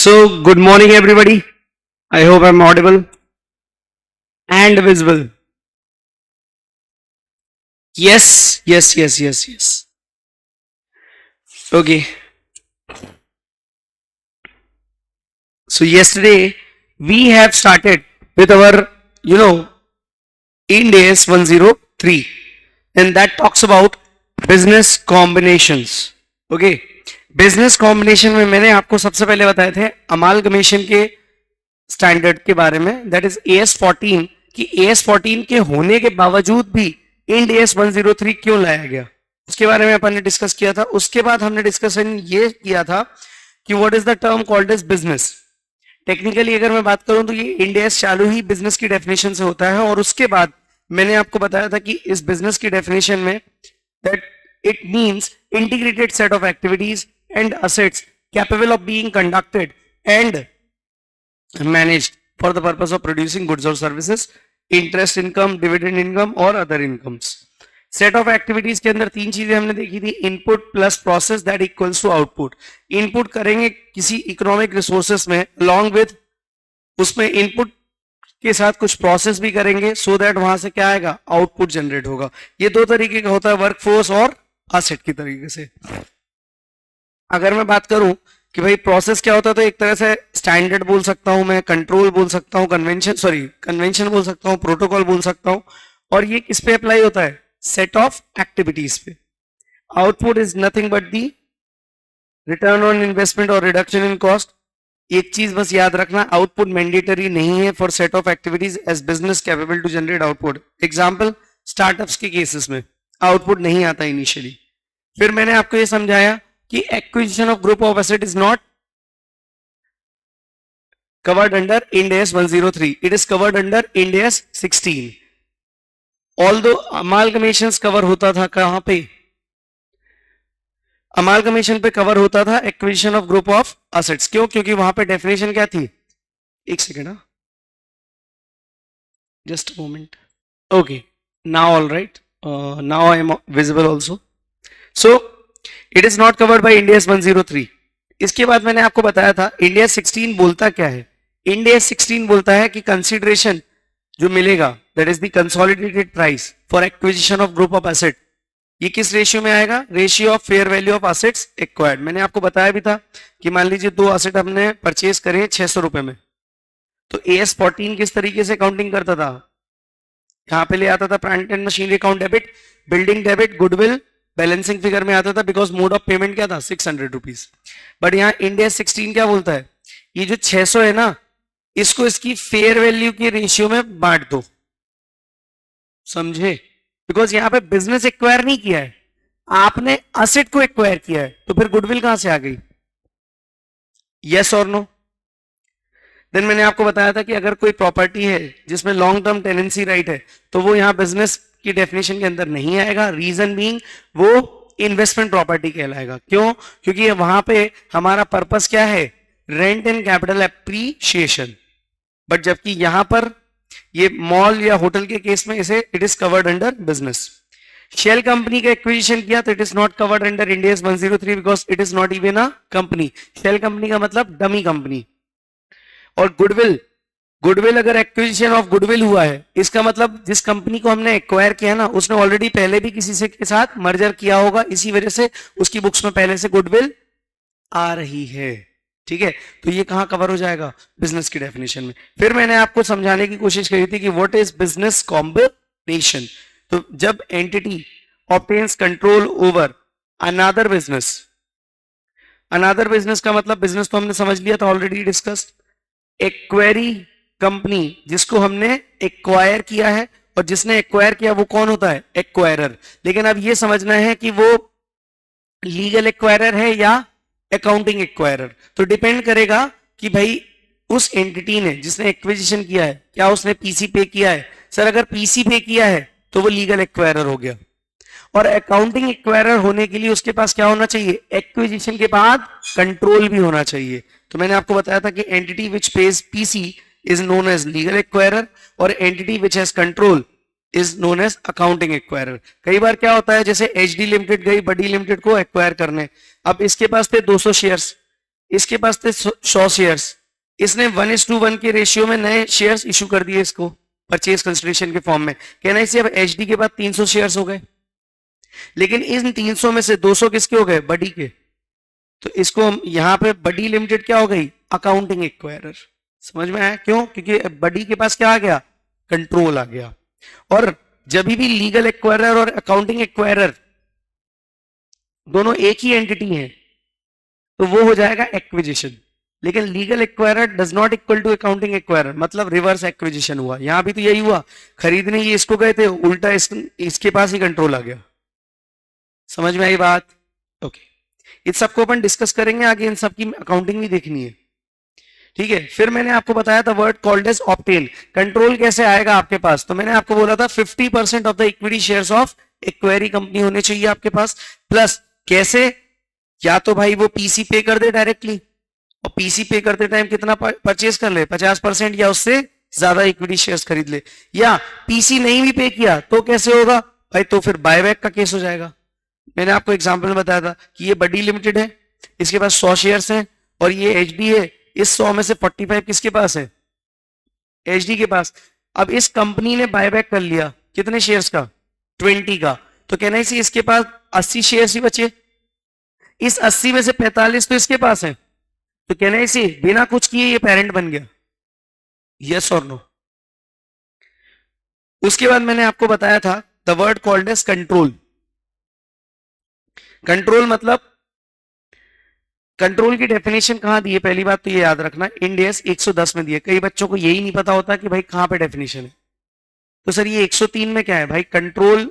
So, good morning, everybody. I hope I'm audible and visible. Yes. Okay. So, yesterday we have started with our, Ind AS 103, and that talks about business combinations. Okay. Business combination में मैंने आपको सबसे पहले बताए थे amalgamation के standard के बारे में, दैट इज AS14, कि AS14 के होने के बावजूद भी इंड AS 103 क्यों लाया गया, उसके बारे में अपन ने डिस्कस किया था. उसके बाद हमने डिस्कशन ये किया था कि what is the term called as business. Technically अगर मैं बात करूं तो ये इंड AS चालू ही बिजनेस की डेफिनेशन से होता है, और उसके बाद मैंने आपको बताया था कि इस बिजनेस की डेफिनेशन में that it means integrated set of activities and assets capable of being conducted and managed for the purpose of producing goods or services, interest income, dividend income और other incomes. Set of activities के अंदर तीन चीजें हमने देखी थी, input plus process that equals to output. Input करेंगे किसी इकोनॉमिक रिसोर्सेस में, अलॉन्ग विद उसमें इनपुट के साथ कुछ प्रोसेस भी करेंगे, सो दैट वहां से क्या आएगा, आउटपुट जनरेट होगा. ये दो तरीके का होता है, वर्कफोर्स और असेट की तरीके से. अगर मैं बात करूं कि भाई प्रोसेस क्या होता है, तो एक तरह से स्टैंडर्ड बोल सकता हूं मैं, कंट्रोल बोल सकता हूं, कन्वेंशन बोल सकता हूं, प्रोटोकॉल बोल सकता हूं. और ये किस पे अप्लाई होता है, सेट ऑफ एक्टिविटीज पे. Output is nothing but the return on investment और रिडक्शन इन कॉस्ट. एक चीज बस याद रखना, आउटपुट मैंडेटरी नहीं है for set of activities as business capable to generate output. Example, startups के केसेस में आउटपुट नहीं आता इनिशियली. फिर मैंने आपको ये समझाया कि acquisition of group of asset is not covered under Ind AS 103, it is covered under Ind AS 16. Although amalgamations cover होता था कहां पे, अमालगमेशन पे कवर होता था acquisition of group of assets. क्यों, क्योंकि वहां पे डेफिनेशन क्या थी, एक second, just a moment. Okay, now all right, now I am visible also. So it is not covered by Ind AS 103. इसके बाद मैंने आपको बताया था इंड AS 16 बोलता क्या है. इंड AS 16 बोलता है कि कंसीडरेशन जो मिलेगा, that is the consolidated price for acquisition of group of asset, ये किस रेशियो में आएगा, ratio of fair value of assets acquired. मैंने आपको बताया भी था कि मान लीजिए दो एसेट हमने परचेज करे 600 रुपए में, तो AS 14 किस तरीके से काउंटिंग करता था, यहां पे ले आता था plant and machinery account debit, building debit, goodwill balancing figure में आता था, बिकॉज मोड ऑफ पेमेंट क्या था, 600 रुपीज. बट यहाँ इंड AS 16 क्या बोलता है, ये जो 600 है ना, इसको इसकी फेयर वैल्यू के रेशियो में बांट दो. समझे, बिकॉज यहाँ पे बिजनेस एक्वायर नहीं किया है, आपने असेट को एक्वायर किया है, तो फिर गुडविल कहां से आ गई, यस और नो. देन मैंने आपको बताया था कि अगर कोई प्रॉपर्टी है जिसमें लॉन्ग टर्म टेनेंसी राइट है, तो वो यहाँ बिजनेस की डेफिनेशन के अंदर नहीं आएगा. रीजन बीइंग वो इन्वेस्टमेंट प्रॉपर्टी कहलाएगा. क्यों, क्योंकि वहां पे हमारा पर्पस क्या है, rent and capital appreciation. But जबकि यहां पर ये मॉल या होटल के केस में इसे it is covered under business. Shell company का एक्विजिशन किया तो it is not covered under Ind AS 103 because it is not even a company. Shell company का मतलब डमी कंपनी. और गुडविल अगर एक्विजिशन ऑफ गुडविल हुआ है, इसका मतलब जिस कंपनी को हमने एक्वायर किया ना, उसने ऑलरेडी पहले भी किसी से के साथ मर्जर किया होगा, इसी वजह से उसकी बुक्स में पहले से गुडविल आ रही है. ठीक है, तो ये कहां कवर हो जाएगा, बिजनेस की डेफिनेशन में. फिर मैंने आपको समझाने की कोशिश करी थी कि व्हाट इज बिजनेस कॉम्बिनेशन. तो जब entity obtains control over another business, another business का मतलब बिजनेस तो हमने समझ लिया था, ऑलरेडी डिस्कस्ड. एक्वायरी कंपनी जिसको हमने एक्वायर किया है, और जिसने एक्वायर किया वो कौन होता है, एक्वायरर. लेकिन अब ये समझना है कि वो लीगल एक्वायरर है या अकाउंटिंग एक्वायरर. तो डिपेंड करेगा कि भाई उस एंटिटी ने जिसने एक्विजिशन किया है, क्या उसने पीसी पे किया है. सर अगर पीसी पे किया है तो वो लीगल एक्वायरर हो गया. और अकाउंटिंग एक्वायरर होने के लिए उसके पास क्या होना चाहिए, एक्विजिशन के बाद कंट्रोल भी होना चाहिए. तो मैंने आपको बताया था कि entity which pays PC is known as legal acquirer, और entity which has control is known as accounting acquirer. कई बार क्या होता है, जैसे HD लिमिटेड गई बड़ी लिमिटेड को एक्वायर करने, अब इसके पास थे 200 शेयर्स, इसके पास थे 100 शेयर्स, इसने 1:1 के रेशियो में नए शेयर्स इशू कर दिए इसको परचेज कंसिडरेशन के फॉर्म में। कहना इसे अब एचडी के बाद 300 शेयर्स हो गए, लेकिन इन 300 में से 200 किसके हो गए? बडी के। तो इसको हम यहां पे बडी लिमिटेड क्या हो गई? Accounting acquirer. समझ में आया क्यों? क्योंकि बडी के पास क्या आ गया? कंट्रोल आ गया। और जब भी लीगल एक्वायरर और अकाउंटिंग एक्वायरर दोनों एक ही एंटिटी हैं तो वो हो जाएगा एक्विजिशन। लेकिन legal acquirer does not equal to accounting acquirer, मतलब रिवर्स एक्विजिशन हुआ। यहां भी तो यही हुआ, खरीदने ये इसको गए थे, उल्टा इसके पास ही कंट्रोल आ गया। समझ में आई बात? ओके, इस सबको अपन डिस्कस करेंगे आगे, इन सबकी अकाउंटिंग भी देखनी है। ठीक है, फिर मैंने आपको बताया था word called as obtain. Control कैसे आएगा आपके पास? तो मैंने आपको बोला था 50% of the equity shares of acquiree company होने चाहिए आपके पास। प्लस कैसे? या तो भाई वो पीसी पे कर दे डायरेक्टली, और पीसी पे करते टाइम कितना परचेज कर ले? 50% या उससे ज्यादा इक्विटी शेयर्स खरीद ले। या पीसी नहीं भी पे किया तो कैसे होगा भाई? तो फिर बायबैक का केस हो जाएगा। मैंने आपको एग्जांपल में बताया था कि ये बडी लिमिटेड है, इसके पास 100 शेयर्स हैं, और ये एचडी है, इस 100 में से 45 किसके पास है? एचडी के पास। अब इस कंपनी ने बायबैक कर लिया कितने शेयर्स का? 20 का। तो कहना है इसके पास 80 शेयर्स ही बचे, इस 80 में से 45 तो इसके पास है, तो कहना है बिना कुछ किए ये पेरेंट बन गया। यस और नो? उसके बाद मैंने आपको बताया था the word called as control. Control मतलब, कंट्रोल की डेफिनेशन कहां दी है? पहली बात तो ये याद रखना, इंड AS 110 में दी है। कई बच्चों को यही नहीं पता होता कि भाई कहां पे डेफिनेशन है। तो सर ये 103 में क्या है? भाई कंट्रोल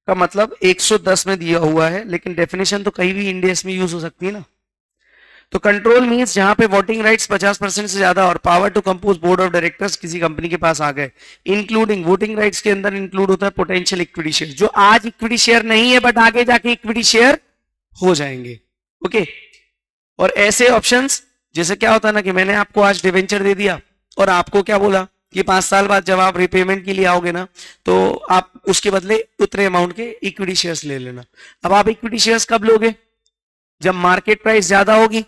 का मतलब 110 में दिया हुआ है, लेकिन डेफिनेशन तो कहीं भी इंड AS में यूज हो सकती है ना। तो कंट्रोल मींस जहां पे वोटिंग राइट्स 50% से ज्यादा और power to compose board of directors किसी कंपनी के पास आ गए, इंक्लूडिंग वोटिंग राइट्स के अंदर इंक्लूड होता है पोटेंशियल इक्विटी शेयर, जो आज इक्विटी शेयर नहीं है बट आगे जाके इक्विटी शेयर हो जाएंगे। ओके, और ऐसे ऑप्शंस जैसे क्या होता है ना कि मैंने आपको आज डिवेंचर दे दिया और आपको क्या बोला कि 5 साल बाद जब आप रिपेमेंट के लिए आओगे ना तो आप उसके बदले उतने अमाउंट के इक्विटी शेयर्स ले लेना। अब आप इक्विटी शेयर्स कब लोगे? जब मार्केट प्राइस ज्यादा होगी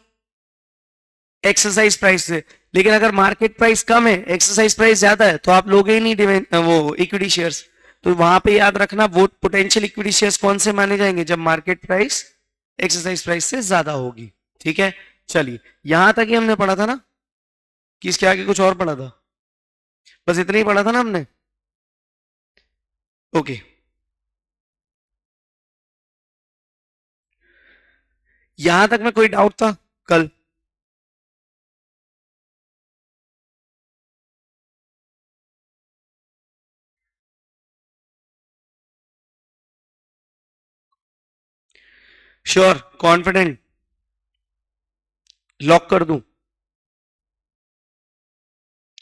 एक्सरसाइज प्राइस से। लेकिन अगर मार्केट प्राइस कम है, एक्सरसाइज प्राइस ज्यादा है, तो आप लोगे ही नहीं वो इक्विटी शेयर्स। तो वहां पे याद रखना वो पोटेंशियल इक्विटी शेयर्स कौन से माने जाएंगे? जब मार्केट प्राइस एक्सरसाइज प्राइस से ज्यादा होगी। ठीक है, चलिए यहां तक ही हमने पढ़ा था ना कि इसके आगे कुछ और पढ़ा था? बस इतना ही पढ़ा था ना हमने? ओके, यहां तक में कोई डाउट था कल? श्योर? कॉन्फिडेंट? लॉक कर दूं?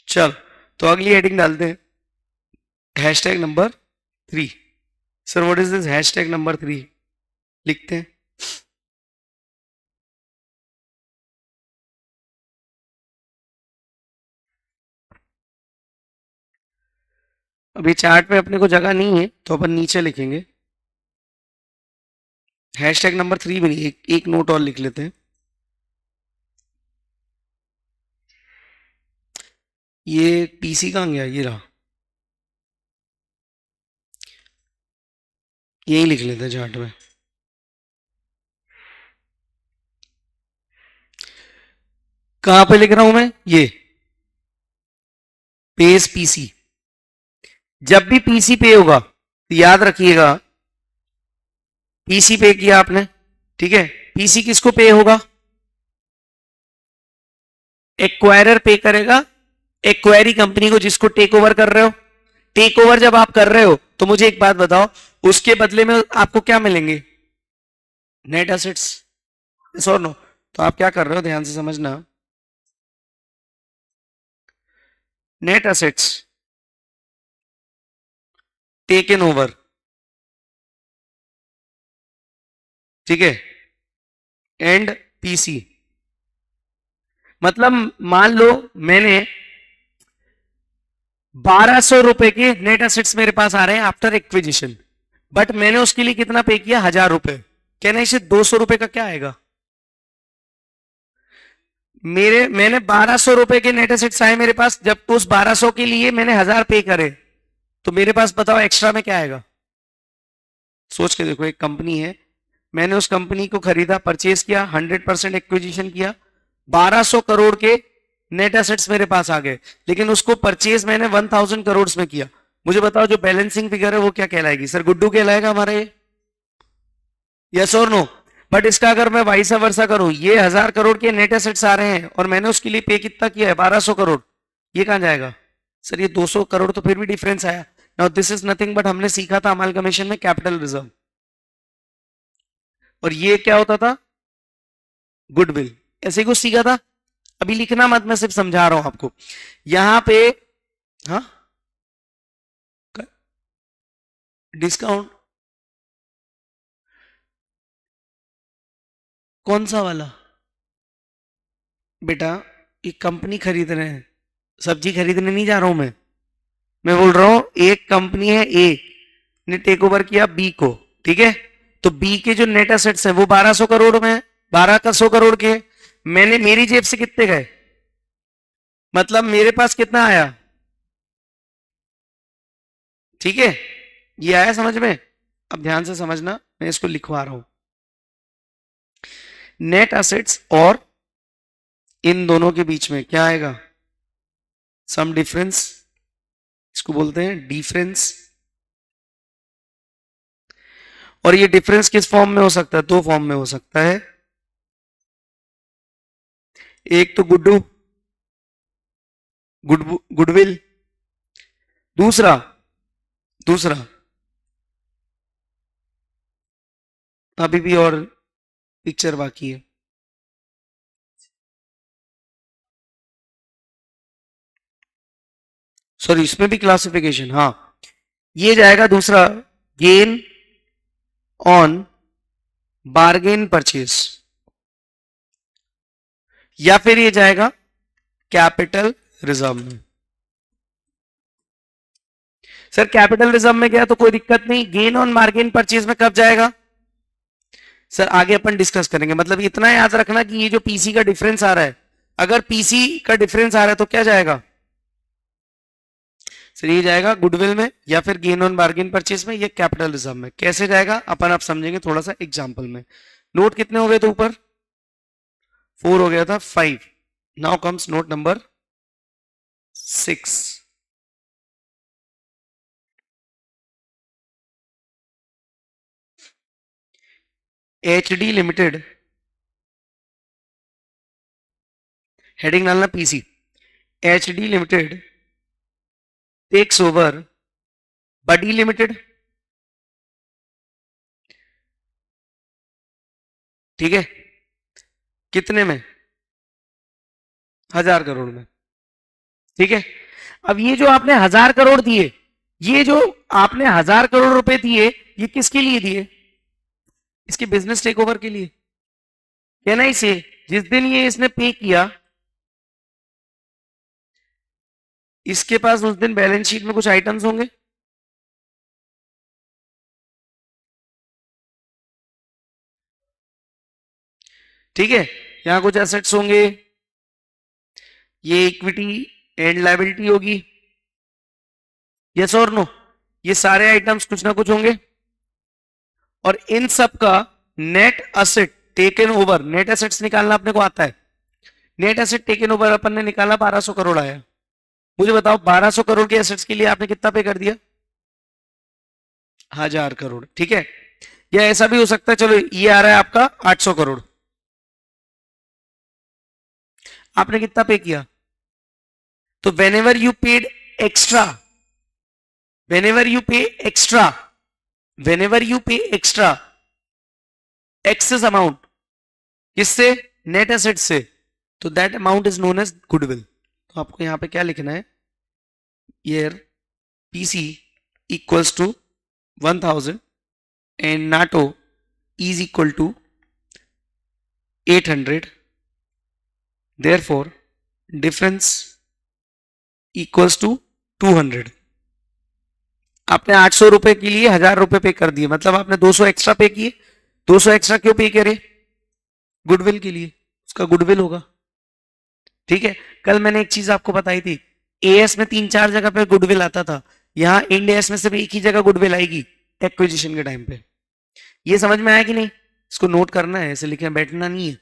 चल, तो अगली हेडिंग डालते हैं, hashtag number 3। Sir what is this hashtag number 3? लिखते हैं। अभी चार्ट पे अपने को जगह नहीं है तो अपन नीचे लिखेंगे। हैशटैग नंबर 3 भी नहीं, एक नोट और लिख लेते हैं। ये पीसी कहाँ गया? ये रहा, यही लिख लेते हैं चार्ट में। कहां पे लिख रहा हूं मैं? ये पेज पीसी। जब भी पीसी पे होगा तो याद रखिएगा पीसी पे किया आपने, ठीक है, पीसी किसको पे होगा? एक्वायरर पे करेगा एक्वायरी कंपनी को जिसको टेक ओवर कर रहे हो। टेक ओवर जब आप कर रहे हो तो मुझे एक बात बताओ, उसके बदले में आपको क्या मिलेंगे? Net assets. यस और नो? तो आप क्या कर रहे हो ध्यान से समझना, नेट एसेट्स टेकन ओवर, ठीक है, एंड पीसी। मतलब मान लो मैंने 1200 रुपए के नेट एसेट्स मेरे पास आ रहे हैं आफ्टर एक्विजिशन, बट मैंने उसके लिए कितना पे किया? 1000 रुपए। कहना इसे 200 रुपए का क्या आएगा? मैंने 1200 रुपए के नेट एसेट्स आए मेरे पास, जब उस 1200 के लिए मैंने 1000 पे करे, तो मेरे पास बताओ एक्स्ट्रा में क्या आएगा? सोच के देखो, एक कंपनी है, मैंने उस कंपनी को खरीदा, परचेज किया, 100% एक्विजिशन किया, 1200 करोड़ के नेट एसेट्स मेरे पास आ गए, लेकिन उसको परचेज मैंने 1000 करोड़ में किया। मुझे बताओ जो बैलेंसिंग फिगर है वो क्या कहलाएगी? सर गुड्डू कहलाएगा हमारा ये, यस और नो? बट इसका अगर मैं वाइस वर्सा करूं, ये 1000 करोड़ के नेट एसेट्स आ रहे हैं और मैंने उसके लिए पे कितना किया है? 1200 करोड़। ये कहां जाएगा? सर ये 200 करोड़ तो फिर भी डिफरेंस आया। Now this is nothing but हमने सीखा था अमालगमेशन में कैपिटल रिजर्व, और ये क्या होता था? गुडविल। ऐसे ही कुछ सीखा था, अभी लिखना मत, मैं सिर्फ समझा रहा हूं आपको। यहां पे हाँ, डिस्काउंट कौन सा वाला? बेटा एक कंपनी खरीद रहे हैं, सब्जी खरीदने नहीं जा रहा हूं मैं बोल रहा हूं एक कंपनी है ए ने टेक ओवर किया बी को, ठीक है? तो बी के जो नेट एसेट्स है वो 1200 करोड़ में है, 1200 करोड़ के। मैंने मेरी जेब से कितने गए, मतलब मेरे पास कितना आया? ठीक है, ये आया समझ में? अब ध्यान से समझना, मैं इसको लिखवा रहा हूं। नेट एसेट्स और इन दोनों के बीच में क्या आएगा? सम डिफरेंस, इसको बोलते हैं डिफरेंस। और ये डिफरेंस किस फॉर्म में हो सकता है? दो फॉर्म में हो सकता है, एक तो गुडविल, दूसरा दूसरा अभी भी और पिक्चर बाकी है। सॉरी, इसमें भी क्लासिफिकेशन, हाँ, ये जाएगा दूसरा, गेन ऑन बार्गेन परचेज, या फिर ये जाएगा कैपिटल रिजर्व में। सर कैपिटल रिजर्व में गया तो कोई दिक्कत नहीं, गेन ऑन बार्गेन परचेज में कब जाएगा? सर आगे अपन डिस्कस करेंगे, मतलब इतना याद रखना कि ये जो पीसी का डिफरेंस आ रहा है, अगर पीसी का डिफरेंस आ रहा है तो क्या जाएगा? सर ये जाएगा गुडविल में, या फिर गेन ऑन बार्गेन परचेज में, या कैपिटल रिजर्व में। कैसे जाएगा अपन आप समझेंगे थोड़ा सा एग्जांपल में। नोट कितने हो गए थे ऊपर? 4 हो गया था, 5। Now comes note number 6। HD limited, heading डालना PC, HD limited takes over buddy limited, ठीक है? कितने में? 1000 करोड़ में, ठीक है? अब ये जो आपने 1000 करोड़ दिए, ये जो आपने 1000 करोड़ रुपए दिए, ये किसके लिए दिए? इसके बिजनेस टेक ओवर के लिए, क्या ना? इसे जिस दिन ये इसने पे किया, इसके पास उस दिन बैलेंस शीट में कुछ आइटम्स होंगे, ठीक है? यहां कुछ एसेट्स होंगे, ये इक्विटी एंड लायबिलिटी होगी, यस और नो? ये सारे आइटम्स कुछ ना कुछ होंगे, और इन सब का net asset taken over, net assets निकालना अपने को आता है। नेट एसेट टेकन ओवर अपन ने निकाला, 1200 करोड़ आया। मुझे बताओ 1200 करोड़ के एसेट्स के लिए आपने कितना पे कर दिया? 1000 करोड़, ठीक है? या ऐसा भी हो सकता है, चलो ये आ रहा है आपका 800 करोड़, आपने कितना पे किया? तो whenever you paid extra, whenever you pay extra, whenever you pay extra excess amount, किससे? नेट एसेट से, तो that amount is known as goodwill. तो आपको यहां पे क्या लिखना है? Here PC equals to 1000 and नाटो is equal to 800, therefore difference equals to 200। आपने 800 रुपए के लिए 1000 रुपए पे कर दिए, मतलब आपने 200 एक्स्ट्रा पे किए। 200 एक्स्ट्रा क्यों पे करे? गुडविल के लिए, उसका गुडविल होगा। ठीक है, कल मैंने एक चीज आपको बताई थी, एएस में 3-4 जगह पे गुडविल आता था, यहाँ इंड एस में सिर्फ एक ही जगह गुडविल आएगी एक्विजिशन के टाइम पे। ये समझ में आया कि नहीं? इसको नोट करना है, ऐसे लिखना बैठना नहीं है।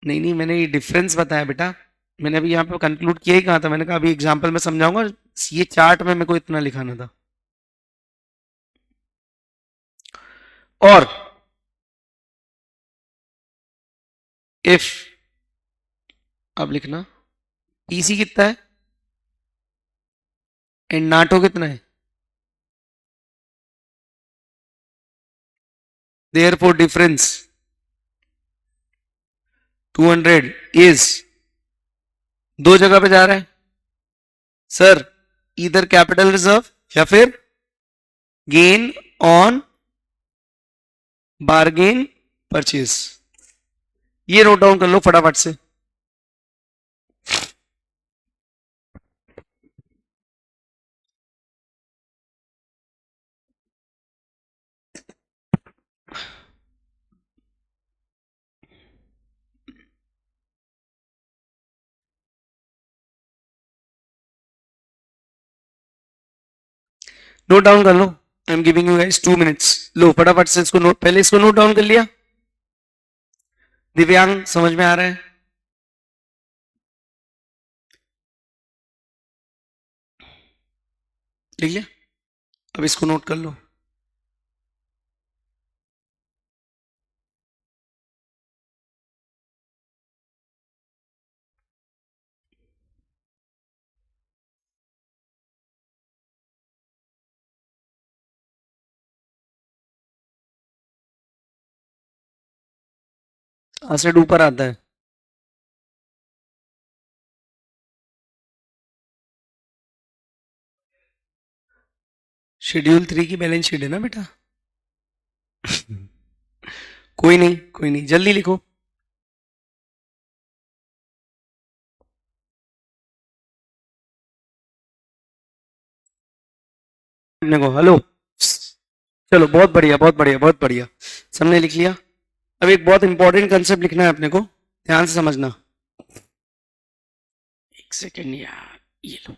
नहीं नहीं, मैंने ये डिफरेंस बताया बेटा, मैंने अभी यहाँ पे कंक्लूड किया ही कहा था, मैंने कहा अभी एग्जांपल में समझाऊंगा, ये चार्ट में मेरे को इतना लिखाना था। और इफ, अब लिखना ईसी कितना है एंड नाटो कितना है, देयरफॉर डिफरेंस 200 इज, दो जगह पे जा रहा है सर, इधर कैपिटल रिजर्व या फिर गेन ऑन बार्गेन परचेज। ये नोट डाउन कर लो फटाफट से। नोट डाउन कर लो, I am giving you guys 2 minutes. लो फटाफट से इसको नोट, पहले इसको नोट डाउन कर लिया? दिव्यांग समझ में आ रहा है? लिख लिया? अब इसको नोट कर लो। एसिड ऊपर आता है, शेड्यूल 3 की बैलेंस शीट है ना बेटा। कोई नहीं कोई नहीं, जल्दी लिखो। को हेलो, चलो बहुत बढ़िया बहुत बढ़िया बहुत बढ़िया, सबने लिख लिया। अब एक बहुत इंपॉर्टेंट कंसेप्ट लिखना है अपने को, ध्यान से समझना। एक सेकेंड यार, ये लो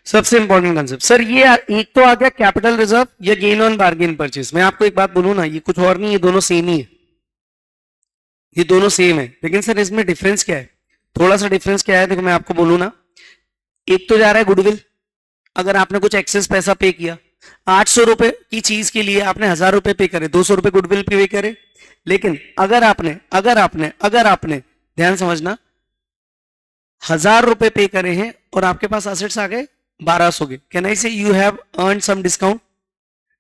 सबसे इंपॉर्टेंट कंसेप्ट सर, ये एक तो आ गया कैपिटल रिजर्व या गेन ऑन बार्गेन परचेज। मैं आपको एक बात बोलूं ना, ये कुछ और नहीं, ये दोनों सेम ही है, ये दोनों सेम है, लेकिन सर इसमें डिफरेंस क्या है? थोड़ा सा डिफरेंस क्या है, देखो मैं आपको बोलूं ना, एक तो जा रहा है गुडविल, अगर आपने कुछ एक्सेस पैसा पे किया, 800 रुपए की चीज के लिए आपने 1000 रुपए पे करे, 200 रुपए गुडविल पे करे, लेकिन अगर आपने ध्यान समझना, 1000 रुपए पे करे हैं और आपके पास असेट्स आ गए 1200 के, can I say you have earn some discount?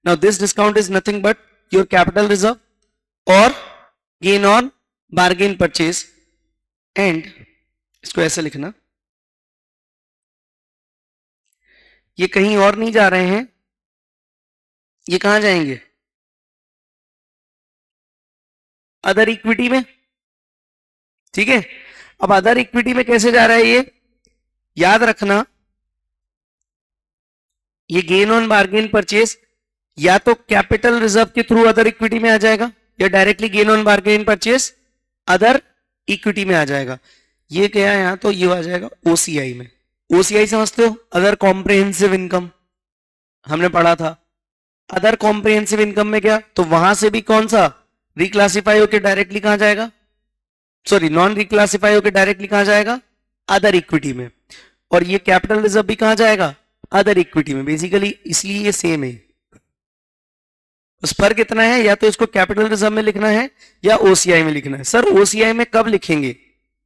Now this discount is nothing but your capital reserve और gain on bargain purchase. And इसको ऐसे लिखना, ये कहीं और नहीं जा रहे हैं, ये कहां जाएंगे? अदर इक्विटी में, ठीक है। अब अदर इक्विटी में कैसे जा रहा है ये, याद रखना, ये गेन ऑन बार्गेन परचेज या तो कैपिटल रिजर्व के थ्रू अदर इक्विटी में आ जाएगा, या directly gain on bargain purchase other equity में आ जाएगा। ये क्या है, यहां तो ये आ जाएगा ओसीआई में। ओसीआई समझते हो, अदर कॉम्प्रिहेंसिव इनकम, हमने पढ़ा था। अदर कॉम्प्रिहेंसिव इनकम में क्या, तो वहां से भी कौन सा रिक्लासिफाई होकर डायरेक्टली कहां जाएगा, सॉरी नॉन रिक्लासिफाई होकर डायरेक्टली कहां जाएगा, अदर इक्विटी में। और ये कैपिटल रिजर्व भी कहां जाएगा, अदर इक्विटी में। बेसिकली इसलिए ये सेम है, उस पर कितना है, या तो इसको कैपिटल रिजर्व में लिखना है या ओसीआई में लिखना है। सर ओसीआई में कब लिखेंगे,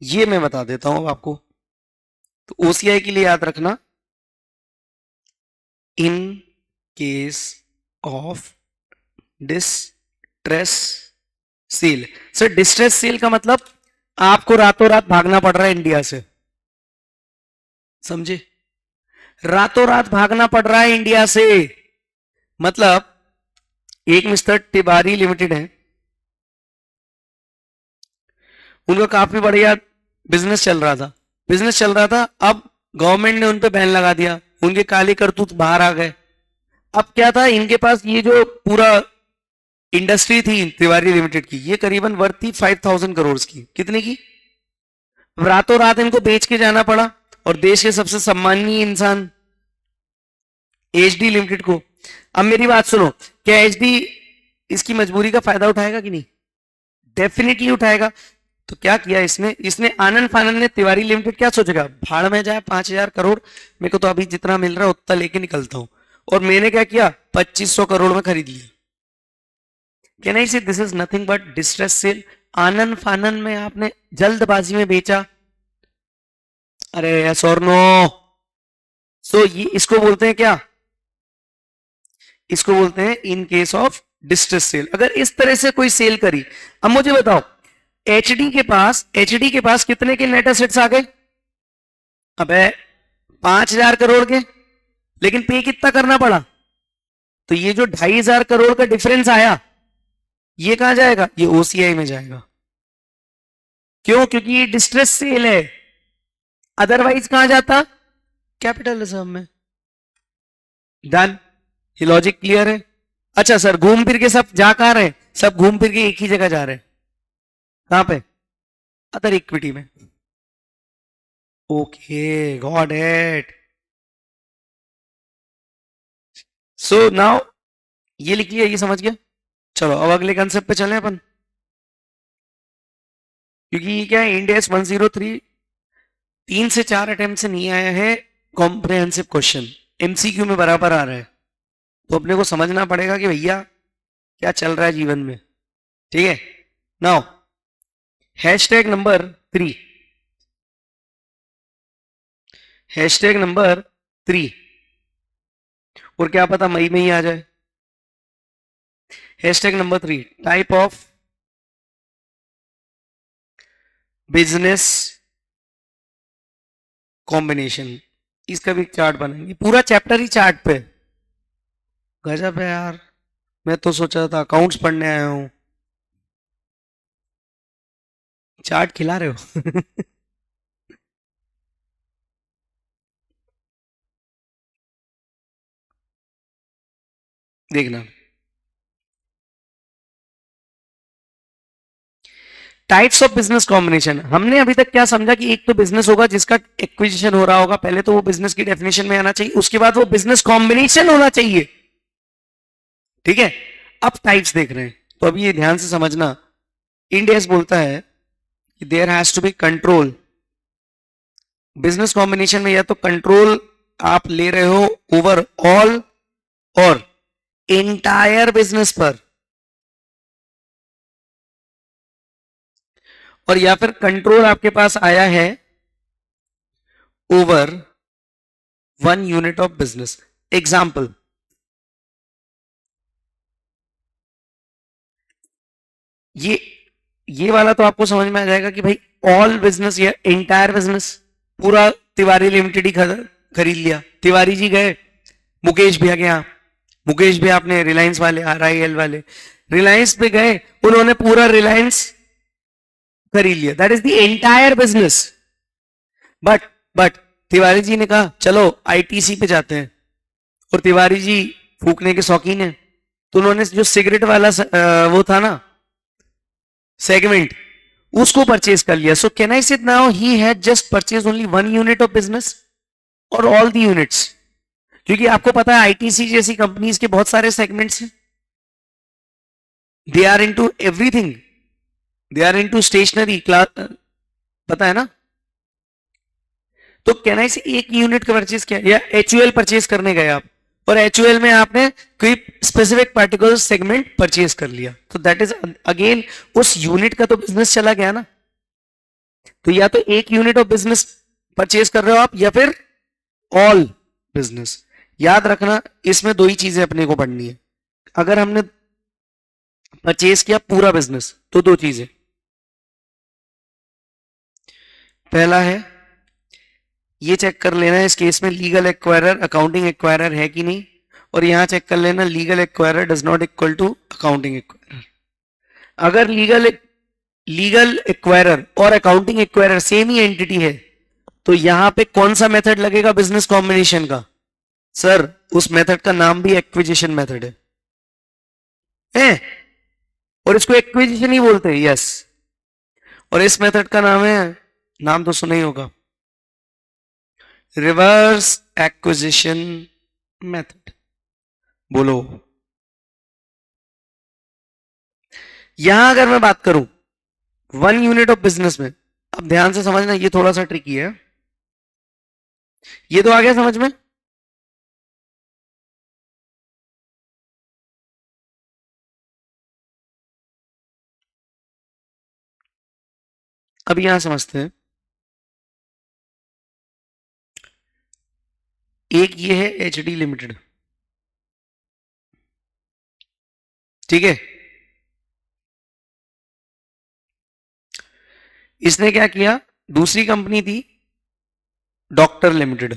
ये मैं बता देता हूं आपको। तो ओसीआई के लिए याद रखना, in case of distress cell. Sir distress cell का मतलब आपको रातों रात भागना पड़ रहा है इंडिया से, समझे? रातों रात भागना पड़ रहा है इंडिया से, मतलब एक मिस्टर तिवारी लिमिटेड है, उनका काफी बढ़िया बिजनेस चल रहा था, अब गवर्नमेंट ने उन पे बैन लगा दिया, उनके काले करतूत बाहर आ गए। अब क्या था, इनके पास ये जो पूरा इंडस्ट्री थी तिवारी लिमिटेड की, ये करीबन वर्थ थी 5,000 करोड़ की। कितने की? रातों रात इनको बेच के जाना पड़ा, और देश के सबसे सम्माननीय इंसान एचडी लिमिटेड को। अब मेरी बात सुनो, क्या एचडी इसकी मजबूरी का फायदा उठाएगा कि नहीं? डेफिनेटली उठाएगा। तो क्या किया इसने आनंद फानंद ने तिवारी लिमिटेड क्या सोचेगा, भाड़ में जाए 5,000 करोड़, मेरे को तो अभी जितना मिल रहा है उतना लेके निकलता हूं। और मैंने क्या किया, 2,500 करोड़ में खरीद लिया। Can I say this is nothing but distress sale? आनंद फानंद में आपने जल्दबाजी में बेचा। अरे यस और नो? सो ये इसको बोलते हैं क्या, इसको बोलते हैं in case of distress cell. अगर इस तरह से कोई सेल करी, अब मुझे बताओ एचडी के पास कितने के नेट एसेट्स आ गए? अबे 5,000 करोड़ के, लेकिन पे कितना करना पड़ा? तो ये जो 2,500 करोड़ का डिफरेंस आया, ये कहां जाएगा? ये ओसीआई में जाएगा। क्यों? क्योंकि ये डिस्ट्रेस सेल है। अदरवाइज कहां जाता? कैपिटल रिजर्व में। डन? ये लॉजिक क्लियर है? अच्छा सर, घूम फिर के सब जा कहां रहे? सब घूम फिर के एक ही जगह जा रहे हैं। कहां पे? अदर इक्विटी में। Okay, got it. So now ये लिख लिया, ये समझ गया। चलो अब अगले कंसेप्ट पे चलें अपन, क्योंकि ये क्या है, इंडिया 103 3 से 4 अटेम्प्ट से नहीं आया है कॉम्प्रिहेंसिव क्वेश्चन, एमसीक्यू में बराबर आ रहा है। तो अपने को समझना पड़ेगा कि भैया क्या चल रहा है जीवन में। ठीक है, now hashtag number 3, hashtag number 3, और क्या पता मई में ही आ जाए। Hashtag number 3, type of business combination. इसका भी चार्ट बनाएंगे, पूरा चैप्टर ही चार्ट पे। गजब है यार, मैं तो सोचा था अकाउंट्स पढ़ने आया हूं, चार्ट खिला रहे हो। देखना, टाइप्स ऑफ बिजनेस कॉम्बिनेशन। हमने अभी तक क्या समझा कि एक तो बिजनेस होगा जिसका एक्विजिशन हो रहा होगा, पहले तो वो बिजनेस की डेफिनेशन में आना चाहिए, उसके बाद वो बिजनेस कॉम्बिनेशन होना चाहिए। ठीक है, अब टाइप्स देख रहे हैं, तो अभी ये ध्यान से समझना। इंडियस बोलता है कि there has to be control. Business combination में या तो कंट्रोल आप ले रहे हो ओवर ऑल और एंटायर बिजनेस पर, और या फिर कंट्रोल आपके पास आया है over 1 unit of business. Example, ये वाला तो आपको समझ में आ जाएगा कि भाई ऑल बिजनेस या एंटायर बिजनेस, पूरा तिवारी लिमिटेड ही खरीद लिया। तिवारी जी गए, मुकेश भैया के यहाँ, मुकेश भैया अपने रिलायंस वाले, RIL वाले, रिलायंस पे गए, उन्होंने पूरा रिलायंस खरीद लिया। That is the entire business. But Tiwari ji ने कहा चलो ITC पे जाते हैं, और तिवारी जी फूकने के शौकीन है, तो उन्होंने जो सिगरेट वाला वो था ना सेगमेंट, उसको परचेज कर लिया। So can I say now he had just purchase only 1 unit of business और ऑल द यूनिट्स? क्योंकि आपको पता है ITC जैसी कंपनीज के बहुत सारे सेगमेंट्स हैं, they are into everything, they are into stationery class, पता है ना। तो कहना से एक यूनिट का परचेज किया, या HUL परचेज करने गए आप, और HUL में आपने कोई स्पेसिफिक पार्टिकुलर सेगमेंट परचेज कर लिया, तो दैट इज अगेन उस यूनिट का तो बिजनेस चला गया ना। तो या तो एक यूनिट ऑफ बिजनेस परचेज कर रहे हो आप, या फिर ऑल बिजनेस। याद रखना, इसमें दो ही चीजें अपने को पढ़नी है। अगर हमने परचेज किया पूरा बिजनेस, तो दो चीजें, पहला है ये चेक कर लेना इस केस में लीगल एक्वायरर अकाउंटिंग एक्वायरर है कि नहीं, और यहां चेक कर लेना legal acquirer does not equal to accounting acquirer. अगर लीगल एक्वायरर और अकाउंटिंग एक्वायरर सेम ही एंटिटी है, तो यहां पे कौन सा मेथड लगेगा बिजनेस कॉम्बिनेशन का? सर उस मेथड का नाम भी एक्विजिशन मेथड है और इसको एक्विजिशन ही बोलते हैं। यस, और इस मेथड का नाम है, नाम तो सुना ही होगा, रिवर्स एक्विजिशन मेथड। बोलो, यहां अगर मैं बात करूं 1 यूनिट ऑफ बिजनेस में, अब ध्यान से समझना, ये थोड़ा सा ट्रिकी है, ये तो आ गया समझ में। अब यहां समझते हैं, एक ये है एच डी लिमिटेड, ठीक है। इसने क्या किया, दूसरी कंपनी थी डॉक्टर लिमिटेड,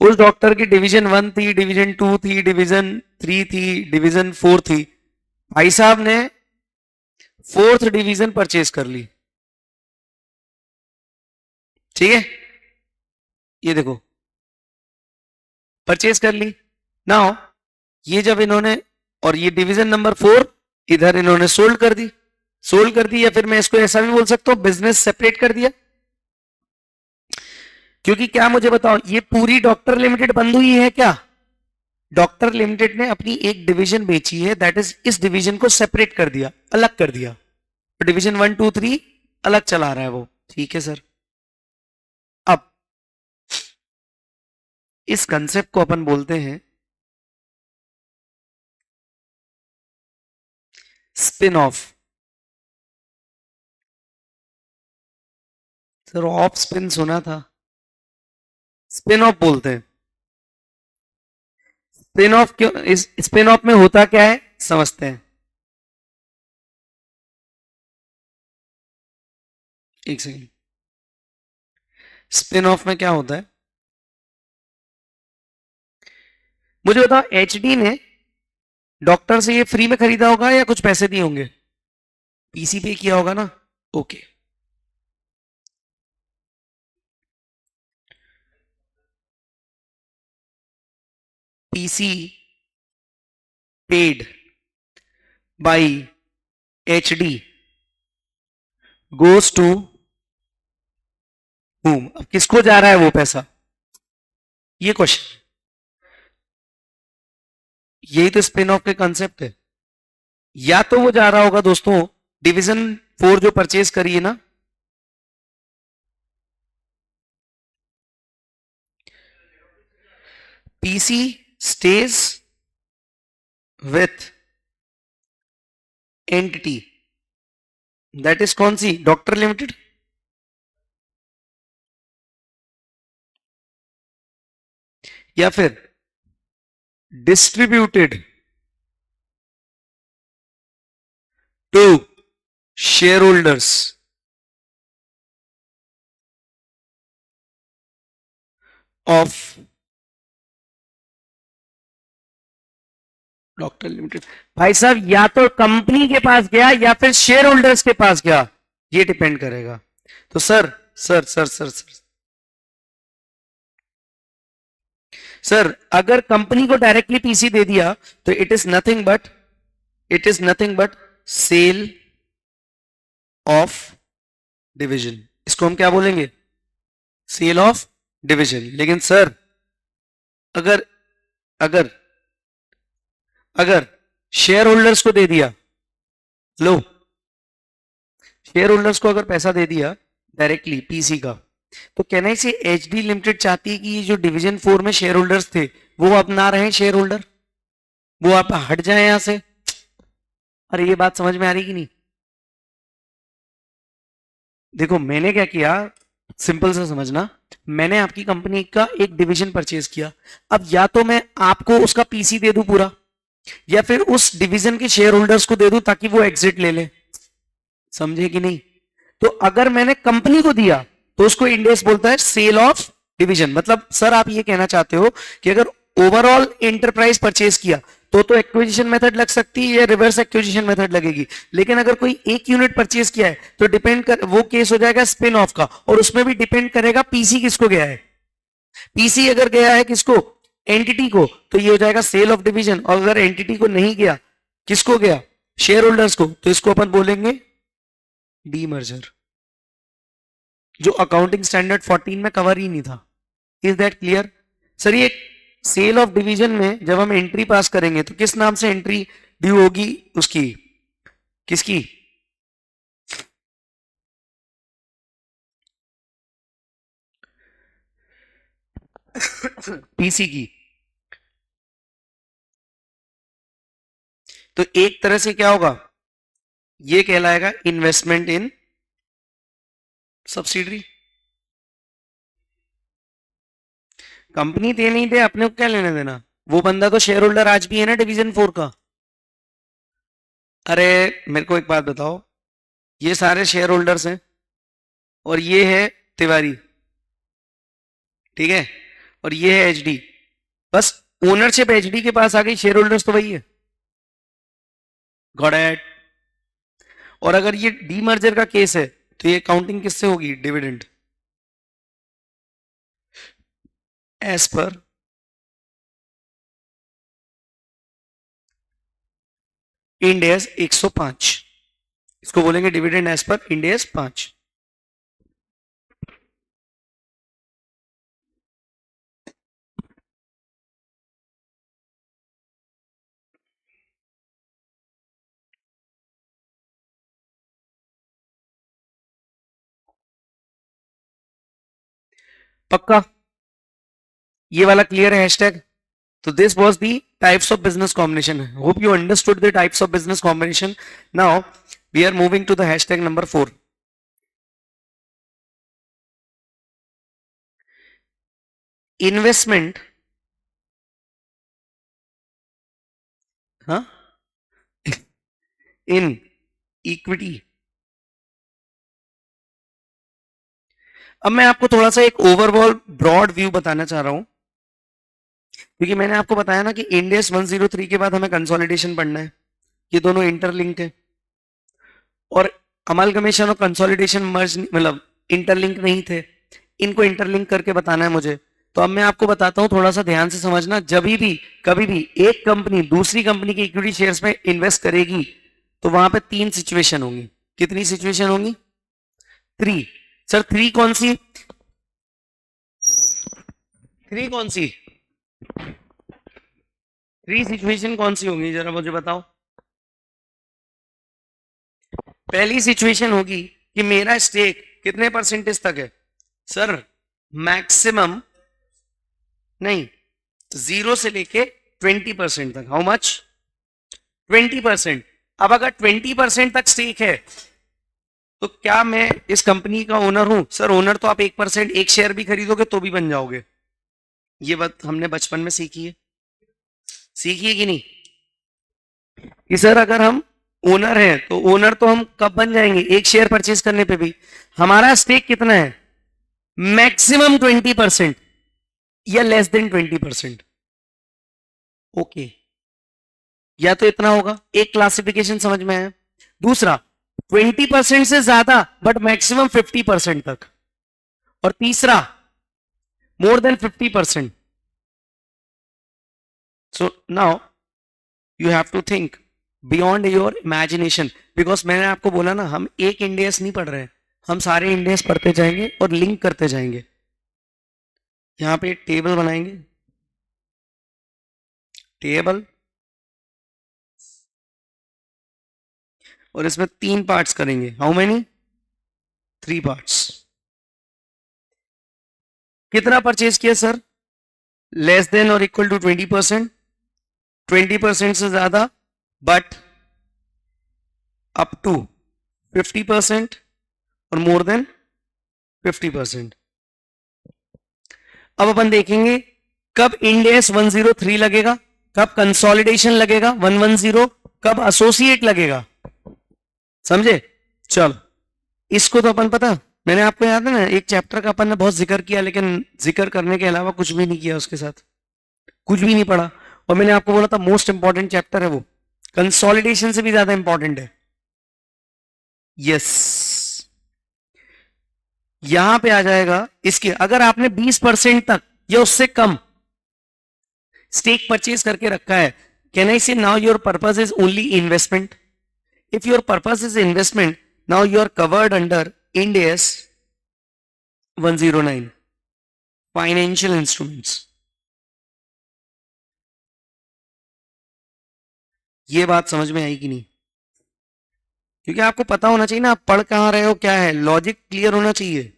उस डॉक्टर की डिवीजन 1 थी, डिवीजन 2 थी, डिवीजन 3 थी, डिवीजन 4 थी। भाई साहब ने 4th डिवीजन परचेज कर ली, ठीक है, ये देखो परचेज कर ली। नाउ ये जब इन्होंने, और ये डिवीजन नंबर 4 इधर इन्होंने सोल्ड कर दी, सोल्ड कर दी, या फिर मैं इसको ऐसा भी बोल सकता हूं बिजनेस सेपरेट कर दिया। क्योंकि क्या, मुझे बताओ, ये पूरी डॉक्टर लिमिटेड बंद हुई है क्या? डॉक्टर लिमिटेड ने अपनी एक डिवीजन बेची है, दैट इज इस डिवीजन को सेपरेट कर दिया, अलग कर दिया, डिवीजन 1 2 3 अलग चला रहा है वो, ठीक है सर। अब इस कंसेप्ट को अपन बोलते हैं spin off. Sir off spin सुना था, स्पिन ऑफ बोलते हैं। स्पिन ऑफ क्यों, इस स्पिन ऑफ में होता क्या है समझते हैं, एक सेकेंड। स्पिन ऑफ में क्या होता है, मुझे बताओ, एचडी ने डॉक्टर से ये फ्री में खरीदा होगा या कुछ पैसे दिए होंगे? पीसी पे किया होगा ना, okay. PC paid by HD goes to whom? अब किसको जा रहा है वो पैसा, ये क्वेश्चन, यही तो स्पिन ऑफ के कंसेप्ट है। या तो वो जा रहा होगा दोस्तों डिवीजन 4 जो परचेज करी है ना, PC stage with entity, that is कौन सी, डॉक्टर लिमिटेड। या फिर distributed to shareholders of doctor limited. भाई साहब या तो कंपनी के पास गया या फिर शेयर होल्डर्स के पास गया, ये डिपेंड करेगा। तो sir sir sir sir sir sir अगर कंपनी को डायरेक्टली पीसी दे दिया तो it is nothing but sale of division, इसको हम क्या बोलेंगे, सेल ऑफ डिवीजन। लेकिन सर अगर अगर अगर शेयर होल्डर्स को दे दिया, लो शेयर होल्डर्स को अगर पैसा दे दिया डायरेक्टली पीसी का, तो कहना है एचडी लिमिटेड चाहती है कि ये जो डिवीजन 4 में शेयर होल्डर्स थे वो अब ना रहे शेयर होल्डर, वो आप हट जाए यहां से। अरे ये बात समझ में आ रही कि नहीं? देखो मैंने क्या किया, सिंपल से समझना, मैंने आपकी कंपनी का एक डिवीजन परचेज किया, अब या तो मैं आपको उसका पीसी दे दूं पूरा, या फिर उस डिवीजन के शेयर होल्डर्स को दे दूं ताकि वो एग्जिट ले ले, समझे कि नहीं? तो अगर मैंने कंपनी को दिया तो उसको इंडेस बोलता है सेल ऑफ डिवीजन। मतलब सर आप ये कहना चाहते हो कि अगर ओवरऑल एंटरप्राइज परचेज किया तो एक्विजिशन मेथड लग सकती है या रिवर्स एक्विजिशन मेथड लगेगी, लेकिन अगर कोई एक यूनिट परचेज किया है तो डिपेंड कर, वो केस हो जाएगा स्पिन ऑफ का, और उसमें भी डिपेंड करेगा पीसी किसको गया है। पीसी अगर गया है किसको, एंटिटी को, तो ये हो जाएगा सेल ऑफ डिवीजन, और अगर एंटिटी को नहीं गया, किसको गया, शेयर होल्डर्स को, तो इसको अपन बोलेंगे डीमर्जर, जो अकाउंटिंग स्टैंडर्ड 14 में कवर ही नहीं था। Is that clear sir? ये सेल ऑफ डिवीजन में जब हम एंट्री पास करेंगे तो किस नाम से एंट्री ड्यू होगी उसकी, किसकी, पीसी की। तो एक तरह से क्या होगा, ये कहलाएगा इन्वेस्टमेंट इन सब्सिडरी। कंपनी दे नहीं दे, अपने को क्या लेने देना, वो बंदा तो शेयर होल्डर आज भी है ना डिवीजन 4 का। अरे मेरे को एक बात बताओ, ये सारे शेयर होल्डर्स हैं और ये है तिवारी, ठीक है, और ये है एचडी, बस ओनरशिप एचडी के पास आ गई, शेयर होल्डर्स तो वही है, गॉट इट। और अगर ये डीमर्जर का केस है तो ये काउंटिंग किससे होगी, dividend, as per Ind AS 105, इसको बोलेंगे dividend as per Ind AS 5। पक्का, ये वाला क्लियर है हैशटैग? तो this was the types of business combination. Hope you understood the types of business combination. Now we are moving to the hashtag number 4. Investment, हाँ, in equity. अब मैं आपको थोड़ा सा एक ओवरऑल ब्रॉड व्यू बताना चाह रहा हूं, क्योंकि मैंने आपको बताया ना कि इंडेस 103 के बाद हमें कंसोलिडेशन पढ़ना है, ये दोनों इंटरलिंक्ड है, और अमालगमेशन और कंसोलिडेशन मर्ज मतलब इंटरलिंक नहीं थे, इनको इंटरलिंक करके बताना है मुझे। तो अब मैं आपको बताता हूं, थोड़ा सा ध्यान से समझना, जब भी कभी भी एक कंपनी दूसरी कंपनी के इक्विटी शेयर्स में इन्वेस्ट करेगी तो वहां पे 3 सिचुएशन होंगी। कितनी सिचुएशन होंगी, 3। सर 3 कौन सी, 3 कौन सी, 3 सिचुएशन कौन सी होंगी जरा मुझे बताओ। पहली सिचुएशन होगी कि मेरा स्टेक कितने परसेंटेज तक है, सर मैक्सिमम नहीं, 0 से लेके 20% तक। How much, 20%। अब अगर 20% तक स्टेक है तो क्या मैं इस कंपनी का ओनर हूं, सर ओनर तो आप 1%, एक शेयर भी खरीदोगे तो भी बन जाओगे। ये बात हमने बचपन में सीखी है, सीखी है कि नहीं, कि सर अगर हम ओनर हैं तो ओनर तो हम कब बन जाएंगे, एक शेयर परचेज करने पे भी। हमारा स्टेक कितना है, मैक्सिमम 20% या लेस देन 20%। ओके, या तो इतना होगा, एक क्लासिफिकेशन समझ में आया। दूसरा 20% से ज्यादा बट मैक्सिमम 50% तक, और तीसरा more than 50%। So now you have to think beyond your imagination, because मैंने आपको बोला ना, हम एक इंडेस नहीं पढ़ रहे हैं, हम सारे इंडेस पढ़ते जाएंगे और लिंक करते जाएंगे। यहां पे एक टेबल बनाएंगे, टेबल, और इसमें 3 पार्ट्स करेंगे। How many, 3 parts. कितना परचेज किया सर, लेस देन और इक्वल टू 20%, 20% से ज्यादा बट अप टू 50%, और मोर देन 50%। अब अपन देखेंगे कब इंडेस 103 लगेगा, कब कंसोलिडेशन लगेगा 110, कब एसोसिएट लगेगा, समझे। चलो, इसको तो अपन पता, मैंने आपको याद है ना, एक चैप्टर का अपन ने बहुत जिक्र किया, लेकिन जिक्र करने के अलावा कुछ भी नहीं किया उसके साथ, कुछ भी नहीं पढ़ा। और मैंने आपको बोला था मोस्ट इंपॉर्टेंट चैप्टर है वो, कंसोलिडेशन से भी ज्यादा इंपॉर्टेंट है। यस, यहां पे आ जाएगा इसके, अगर आपने 20% तक या उससे कम स्टेक परचेज करके रखा है, can I say now your purpose is only investment? If your purpose is investment, now you are covered under Ind AS 109 financial instruments. ये बात समझ में आई कि नहीं? क्योंकि आपको पता होना चाहिए ना आप पढ़ कहां रहे हो, क्या है, लॉजिक क्लियर होना चाहिए।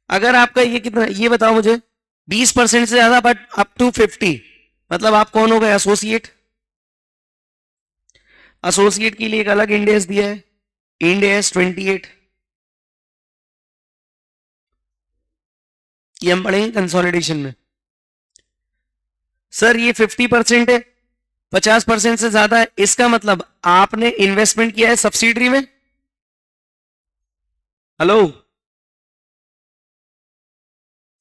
अगर आपका ये कितना, ये बताओ मुझे, 20% से ज्यादा बट अप टू 50, मतलब आप कौन हो गए? एसोसिएट। एसोसिएट के लिए एक अलग इंड एस दिया है, इंड एस 28। ये हम पढ़ेंगे कंसोलिडेशन में। सर ये 50% है, 50% से ज्यादा है, इसका मतलब आपने इन्वेस्टमेंट किया है सब्सिडरी में। हेलो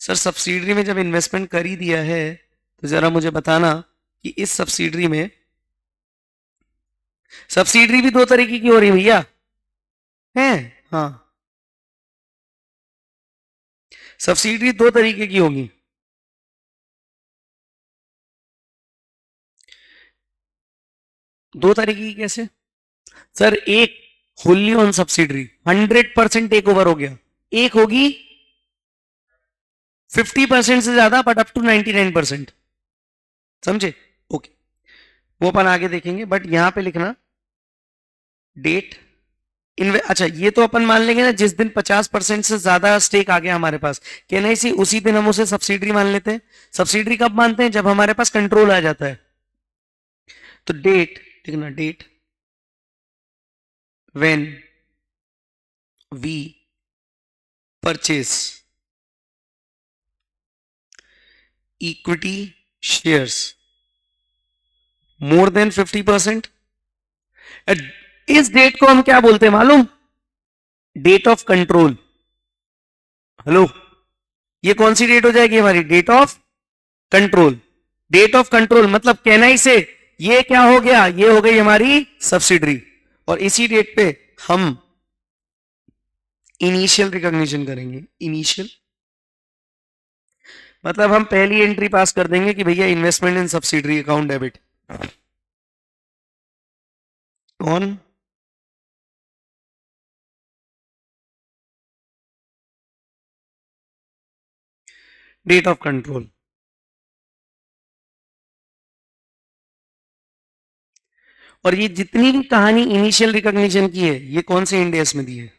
सर, सब्सिडरी में जब इन्वेस्टमेंट कर ही दिया है तो जरा मुझे बताना कि इस सब्सिडरी में, सब्सिडरी भी दो तरीके की हो रही है भैया, है? हाँ, सब्सिडरी दो तरीके की होगी। दो तरीके की कैसे? सर एक wholly own subsidiary 100% take over हो गया, एक होगी 50% से ज्यादा बट अप टू 99%। समझे? ओके, वो अपन आगे देखेंगे, बट यहां पे लिखना डेट अच्छा ये तो अपन मान लेंगे ना जिस दिन 50% से ज्यादा स्टेक आ गया हमारे पास, कहना इसी उसी दिन हम उसे सब्सिडरी मान लेते हैं। सब्सिडरी कब मानते हैं? जब हमारे पास कंट्रोल आ जाता है। तो डेट लिखना, date when we purchase equity shares more than 50%। इस डेट को हम क्या बोलते हैं मालूम? Date of control. हेलो, ये कौन सी डेट हो जाएगी हमारी? Date of control. Date of control मतलब कहना ही से ये क्या हो गया, ये हो गई हमारी सब्सिडरी, और इसी डेट पे हम इनिशियल रिकॉग्निशन करेंगे। इनिशियल मतलब हम पहली एंट्री पास कर देंगे कि भैया investment in subsidiary account debit on date of control. और ये जितनी भी कहानी इनिशियल रिकॉग्निशन की है, ये कौन से इंडेस में दी है?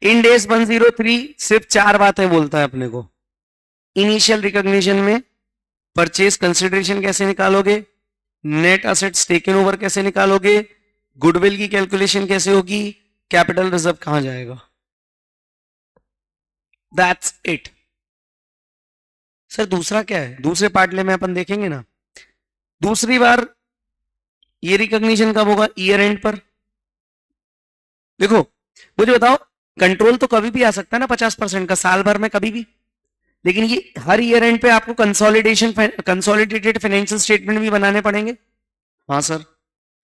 इंडेस 103 सिर्फ चार बातें बोलता है अपने को। इनिशियल रिकॉग्निशन में परचेज कंसिडरेशन कैसे निकालोगे, नेट असेट्स टेकन ओवर कैसे निकालोगे, गुडविल की कैलकुलेशन कैसे होगी, कैपिटल रिजर्व कहां जाएगा, दैट्स इट। सर दूसरा क्या है? दूसरे पार्टले में अपन देखेंगे ना। दूसरी बार ये रिकॉग्निशन कब होगा? ईयर एंड पर। देखो मुझे बताओ, कंट्रोल तो कभी भी आ सकता है ना 50% का, साल भर में कभी भी, लेकिन ये हर ईयर एंड पे आपको कंसोलिडेटेड फाइनेंशियल स्टेटमेंट भी बनाने पड़ेंगे। हाँ सर।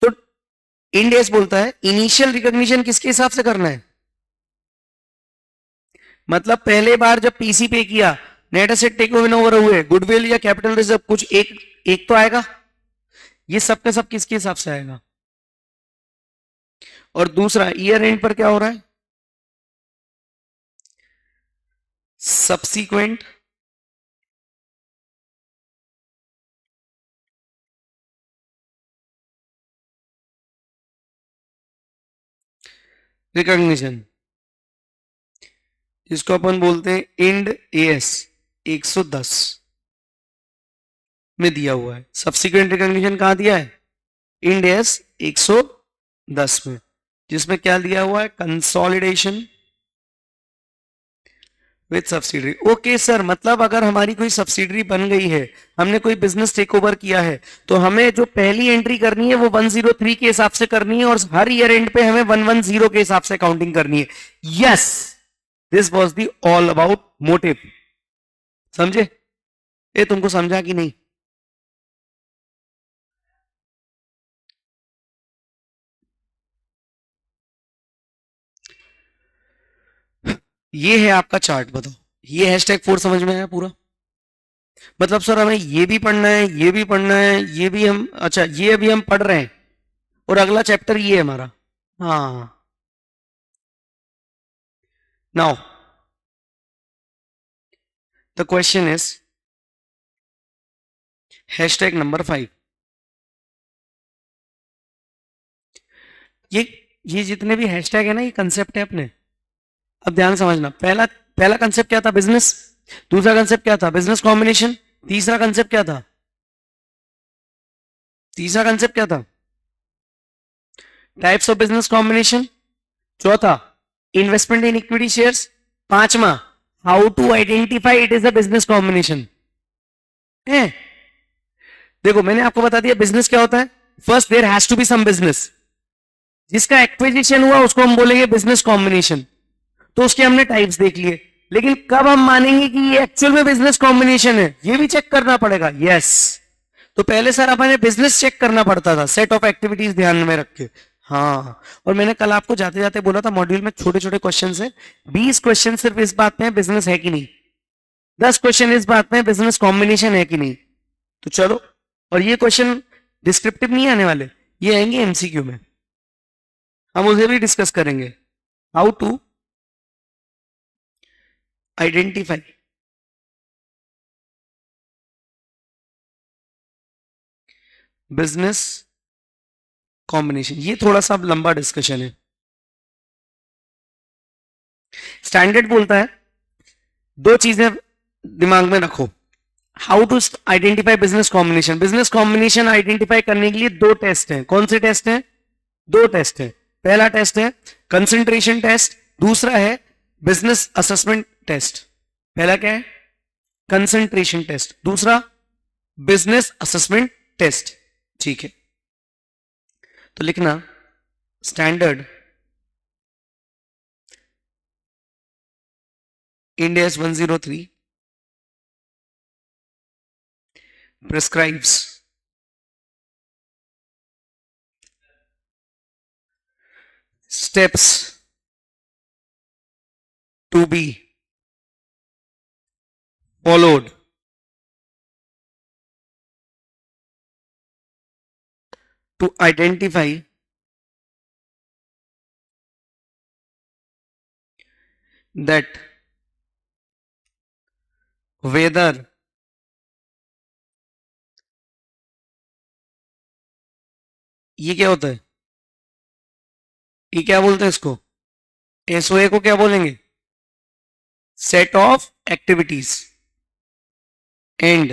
तो इंड एस बोलता है इनिशियल रिकॉग्निशन किसके हिसाब से करना है? मतलब पहले बार जब पीसी पे किया, नेट एसेट टेक ओवर हुए, गुडविल या कैपिटल रिजर्व, कुछ एक एक तो आएगा। ये सब का सब किसके हिसाब से आएगा? और दूसरा ईयर एंड पर क्या हो रहा है? सब्सीक्वेंट रिकॉग्निशन, जिसको अपन बोलते हैं इंड एएस 110 में दिया हुआ है। सब्सिक्वेंट रिकॉग्निशन कहां दिया है? इंड एएस 110 में, जिसमें क्या दिया हुआ है? Consolidation with subsidiary. Okay sir, मतलब अगर हमारी कोई सब्सिडरी बन गई है, हमने कोई बिजनेस टेक ओवर किया है, तो हमें जो पहली एंट्री करनी है वो 103 के हिसाब से करनी है, और हर ईयर एंड पे हमें 110 के हिसाब से काउंटिंग करनी है। Yes, this was the all about motive. समझे? ये तुमको समझा कि नहीं? ये है आपका चार्ट, बताओ ये हैशटैग 4 समझ में आया पूरा? मतलब सर हमें ये भी पढ़ना है, ये भी पढ़ना है, ये भी हम, अच्छा ये अभी हम पढ़ रहे हैं और अगला चैप्टर ये है हमारा। हाँ, now the question is hashtag number 5। ये ये जितने भी हैशटैग है ना, ये कंसेप्ट है अपने। अब ध्यान समझना, पहला पहला कंसेप्ट क्या था? बिजनेस। दूसरा कंसेप्ट क्या था? Business combination. तीसरा कंसेप्ट क्या था? तीसरा कंसेप्ट क्या था? Types of business combination. चौथा, इन्वेस्टमेंट इन इक्विटी शेयर्स। पांचवा, how to identify it is a business combination है। देखो मैंने आपको बता दिया बिजनेस क्या होता है। First there has to be some business, जिसका एक्विजिशन हुआ उसको हम बोलेंगे बिजनेस कॉम्बिनेशन। तो उसके हमने टाइप्स देख लिए, लेकिन कब हम मानेंगे कि ये एक्चुअल में बिजनेस कॉम्बिनेशन है, ये भी चेक करना पड़ेगा। यस, तो पहले सर अपने बिजनेस चेक करना पड़ता था, सेट ऑफ एक्टिविटीज ध्यान में रख के। हाँ, और मैंने कल आपको जाते जाते बोला था मॉड्यूल में छोटे छोटे क्वेश्चन है, 20 क्वेश्चन सिर्फ इस बात में बिजनेस है कि नहीं, 10 क्वेश्चन इस बात में बिजनेस कॉम्बिनेशन है कि नहीं। तो चलो, और ये क्वेश्चन डिस्क्रिप्टिव नहीं आने वाले, ये आएंगे एमसीक्यू में, हम उसे भी डिस्कस करेंगे। How to identify business combination, ये थोड़ा सा लंबा डिस्कशन है। स्टैंडर्ड बोलता है दो चीजें दिमाग में रखो। How to identify business combination, business combination identify करने के लिए दो टेस्ट हैं। कौन से टेस्ट हैं? दो टेस्ट हैं। पहला टेस्ट है कंसंट्रेशन टेस्ट, दूसरा है बिजनेस असेसमेंट टेस्ट। पहला क्या है? कंसंट्रेशन टेस्ट, दूसरा बिजनेस असेसमेंट टेस्ट। ठीक है, तो लिखना standard Ind AS 103 prescribes steps to be followed to identify that whether ये क्या होता है, ये क्या बोलते हैं इसको? एसओए को क्या बोलेंगे? Set of activities and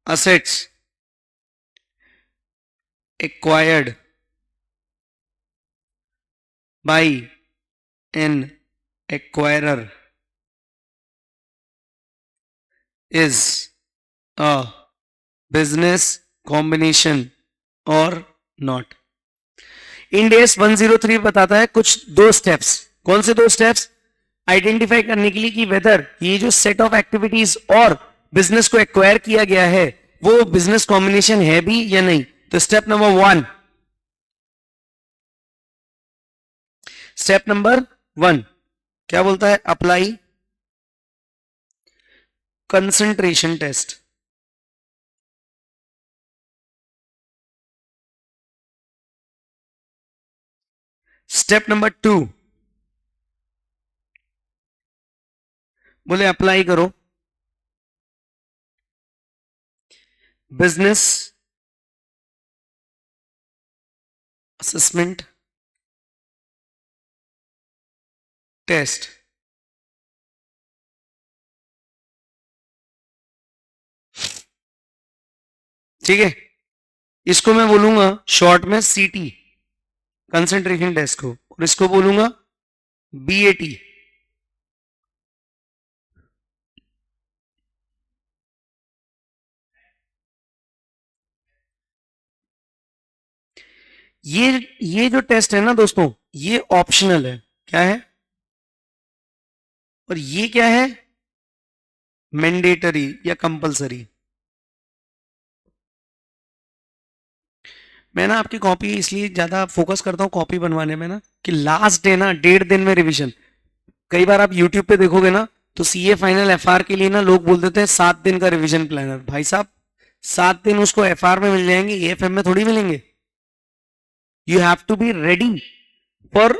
assets acquired by an acquirer is a business combination or not। End S 103 बताता है कुछ दो स्टेप्स। कौन से दो स्टेप्स? आइडेंटिफाई करने के लिए कि वेदर ये जो सेट ऑफ एक्टिविटीज और बिजनेस को एक्वायर किया गया है वो बिजनेस कॉम्बिनेशन है भी या नहीं। तो स्टेप नंबर 1, स्टेप नंबर 1 क्या बोलता है? Apply concentration test. Step number 2 बोले अप्लाई करो बिजनेस असेसमेंट टेस्ट। ठीक है, इसको मैं बोलूंगा शॉर्ट में सीटी कंसंट्रेशन टेस्ट को, और इसको बोलूंगा बीएटी। ये जो टेस्ट है ना दोस्तों, ये ऑप्शनल है। क्या है? और ये क्या है? मैंडेटरी या कंपलसरी। मैं ना आपकी कॉपी इसलिए ज्यादा फोकस करता हूँ कॉपी बनवाने में ना, कि लास्ट डे ना 1.5 दिन में रिवीजन। कई बार आप यूट्यूब पे देखोगे ना, तो सीए फाइनल एफआर के लिए ना लोग बोल देते हैं 7 दिन का रिवीजन प्लानर। भाई साहब 7 दिन उसको एफआर में मिल जाएंगे, एएफएम में थोड़ी मिलेंगे। You have to be ready for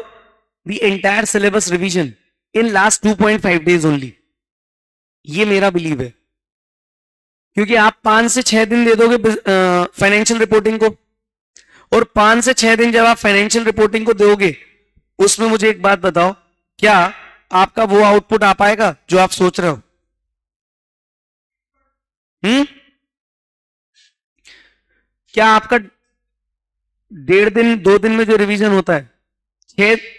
the entire syllabus revision in last 2.5 days only. ये मेरा बिलीव है, क्योंकि आप 5 से 6 दिन दे दोगे फाइनेंशियल रिपोर्टिंग को, और 5 से 6 दिन जब आप फाइनेंशियल रिपोर्टिंग को दोगे, उसमें मुझे एक बात बताओ, क्या आपका वो आउटपुट आ पाएगा जो आप सोच रहे हो? हम्म? क्या आपका 1.5 दिन 2 दिन में जो रिवीजन होता है,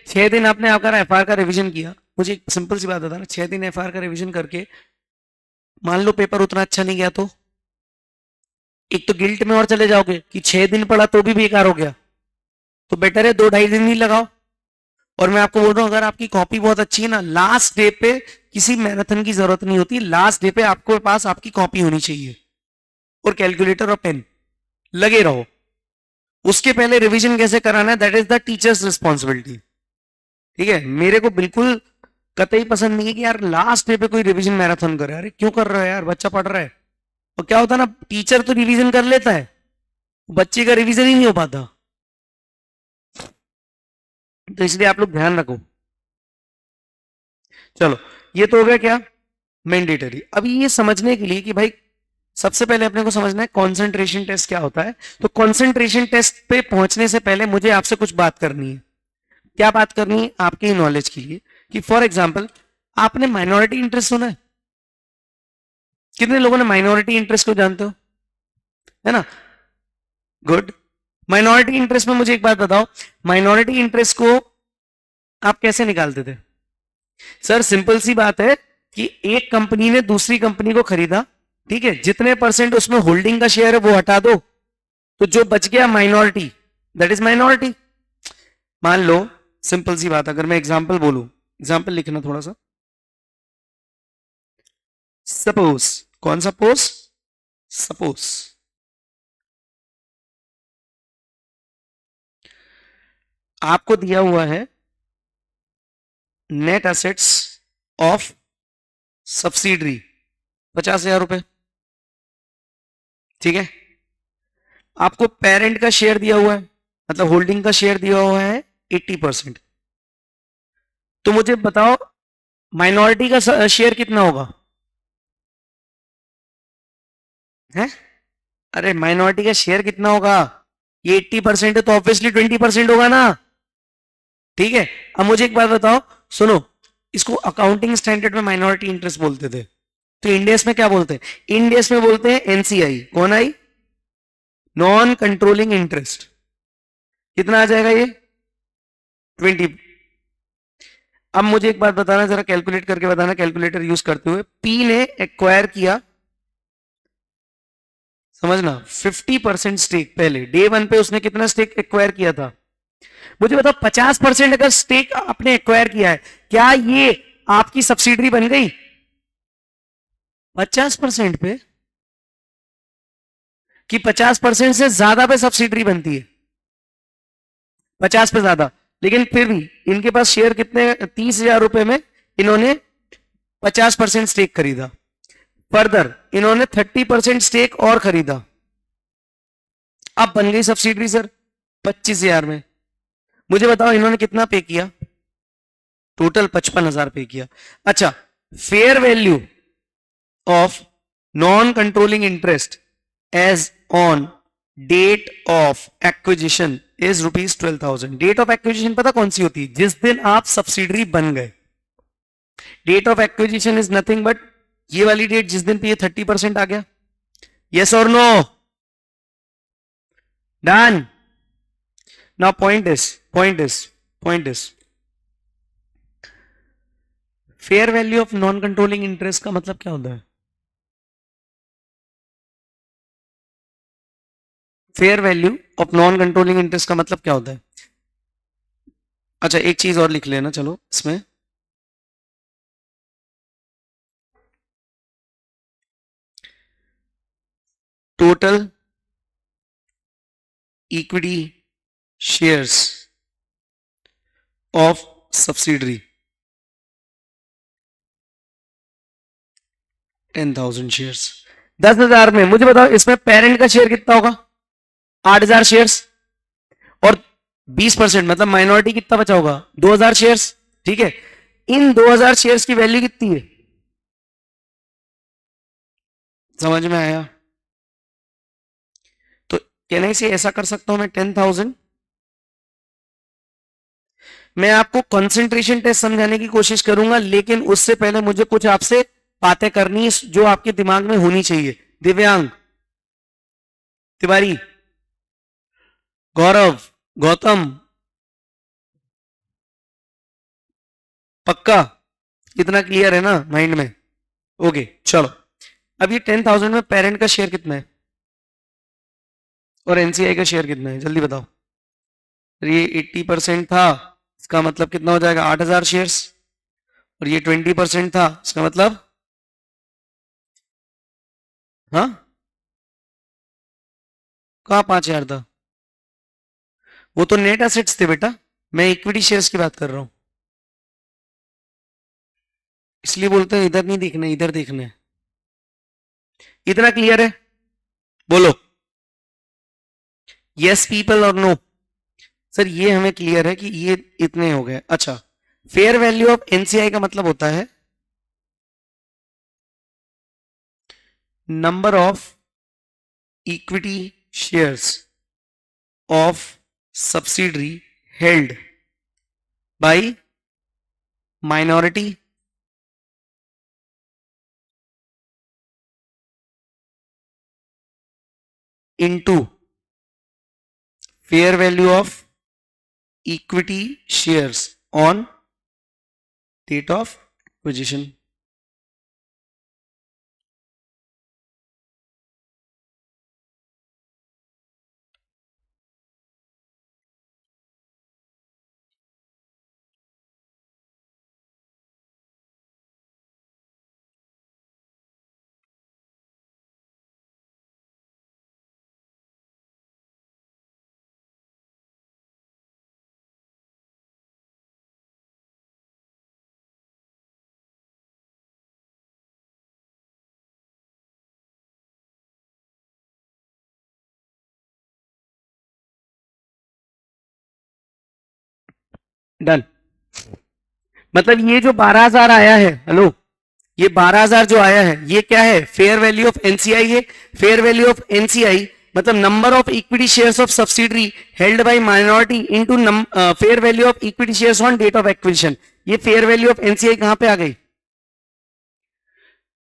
6 दिन आपने आपका एफआर का रिवीजन किया, मुझे एक सिंपल सी बात बता ना, 6 दिन एफआर का रिवीजन करके मान लो पेपर उतना अच्छा नहीं गया, तो एक तो गिल्ट में और चले जाओगे कि 6 दिन पढ़ा तो भी बेकार हो गया। तो बेटर है 2-2.5 दिन ही लगाओ। और मैं आपको बोल रहा हूं, अगर आपकी कॉपी बहुत अच्छी है ना, लास्ट डे पे किसी मैराथन की जरूरत नहीं होती, लास्ट डे पे आपको पास आपकी कॉपी होनी चाहिए और कैलकुलेटर और पेन, लगे रहो। उसके पहले रिवीजन कैसे कराना है, that is the teachers responsibility. ठीक है, मेरे को बिल्कुल कतई पसंद नहीं है कि यार लास्ट डे पे कोई रिवीजन मैराथन करे। अरे क्यों कर रहा है यार, बच्चा पढ़ रहा है। और क्या होता है ना, टीचर तो रिवीजन कर लेता है, बच्चे का रिवीजन ही नहीं हो पाता। तो इसलिए आप लोग ध्यान रखो। चलो, ये तो हो गया क्या, मैंडेटरी। अभी ये समझने के लिए कि भाई सबसे पहले अपने को समझना है कंसंट्रेशन टेस्ट क्या होता है। तो कंसंट्रेशन टेस्ट पे पहुंचने से पहले मुझे आपसे कुछ बात करनी है। क्या बात करनी है, आपके नॉलेज के लिए, कि फॉर एग्जाम्पल आपने माइनॉरिटी इंटरेस्ट सुना है? कितने लोगों ने माइनॉरिटी इंटरेस्ट को जानते हो, है ना? गुड। माइनॉरिटी इंटरेस्ट में मुझे एक बात बताओ, माइनॉरिटी इंटरेस्ट को आप कैसे निकालते थे? सर सिंपल सी बात है कि एक कंपनी ने दूसरी कंपनी को खरीदा, ठीक है, जितने परसेंट उसमें होल्डिंग का शेयर है वो हटा दो, तो जो बच गया माइनॉरिटी, दैट इज माइनॉरिटी। मान लो, सिंपल सी बात, अगर मैं एग्जांपल बोलूं, एग्जांपल लिखना थोड़ा सा। सपोज, कौन सा पोज? सपोज आपको दिया हुआ है नेट एसेट्स ऑफ सब्सिडरी 50,000 रुपए, ठीक है। आपको पेरेंट का शेयर दिया हुआ है, मतलब होल्डिंग का शेयर दिया हुआ है 80%। तो मुझे बताओ माइनॉरिटी का शेयर कितना होगा? है? अरे माइनॉरिटी का शेयर कितना होगा? ये 80% है तो ऑब्वियसली 20% होगा ना। ठीक है, अब मुझे एक बात बताओ, सुनो, इसको अकाउंटिंग स्टैंडर्ड में माइनॉरिटी इंटरेस्ट बोलते थे, तो इंडियस में क्या बोलते हैं? इंडियस में बोलते हैं एनसीआई। कौन आई? Non controlling interest. कितना आ जाएगा ये? 20। अब मुझे एक बात बताना, जरा कैलकुलेट करके बताना, कैलकुलेटर यूज करते हुए। पी ने एक्वायर किया, समझना, 50% स्टेक। पहले डे वन पे उसने कितना स्टेक एक्वायर किया था? मुझे बताओ, 50% अगर स्टेक आपने एक्वायर किया है, क्या ये आपकी सब्सिडरी बन गई? 50% पे? कि 50% से ज्यादा पे सब्सिडरी बनती है? 50 पे ज्यादा। लेकिन फिर भी इनके पास शेयर कितने, 30,000 रुपए में इन्होंने 50% स्टेक खरीदा। फर्दर इन्होंने 30% स्टेक और खरीदा, अब बन गई सब्सिडरी सर 25,000 में। मुझे बताओ इन्होंने कितना पे किया? टोटल 55,000 पे किया। अच्छा, fair value of non controlling interest as on date of acquisition is ₹12,000। Date of acquisition पता कौन सी होती है? जिस दिन आप सब्सिडरी बन गए। Date of acquisition is nothing but ये वाली डेट जिस दिन पे ये 30% आ गया। यस और no? Done. Now point is fair value of non controlling interest का मतलब क्या होता है? Fair value of non controlling interest का मतलब क्या होता है? अच्छा, एक चीज और लिख लेना, चलो इसमें, total equity shares of subsidiary 10,000 shares. 10,000 में मुझे बताओ इसमें पेरेंट का शेयर कितना होगा? 8,000 शेयर्स और 20% मतलब माइनॉरिटी कितना बचा होगा? 2,000 शेयर्स। ठीक है, इन 2,000 शेयर्स की वैल्यू कितनी है? समझ में आया? तो कहने से ऐसा कर सकता हूं मैं 10,000। मैं आपको कंसंट्रेशन टेस्ट समझाने की कोशिश करूंगा, लेकिन उससे पहले मुझे कुछ आपसे बातें करनी है जो आपके दिमाग में होनी चाहिए। दिव्यांग, तिवारी, गौरव, गौतम, पक्का इतना क्लियर है ना माइंड में? ओके चलो, अब ये 10,000 में पेरेंट का शेयर कितना है और एनसीआई का शेयर कितना है? जल्दी बताओ। ये 80% था, इसका मतलब कितना हो जाएगा? 8,000 शेयर्स। और ये 20% था, इसका मतलब हाँ, कहाँ 5,000 था? वो तो नेट एसेट्स थे बेटा, मैं इक्विटी शेयर्स की बात कर रहा हूं। इसलिए बोलते हैं इधर नहीं देखना, इधर देखना है। इतना क्लियर है? बोलो यस पीपल और नो। सर ये हमें क्लियर है कि ये इतने हो गए। अच्छा, फेयर वैल्यू ऑफ एनसीआई का मतलब होता है number of equity shares of subsidiary held by minority into fair value of equity shares on date of acquisition. Done. मतलब ये जो 12,000 आया है, हेलो, ये 12,000 जो आया है ये क्या है? फेयर वैल्यू ऑफ एनसीआई है। फेयर वैल्यू ऑफ एनसीआई मतलब number of equity shares of subsidiary held by minority into fair value of equity shares on date of acquisition. ये फेयर वैल्यू ऑफ एनसीआई कहां पे आ गई?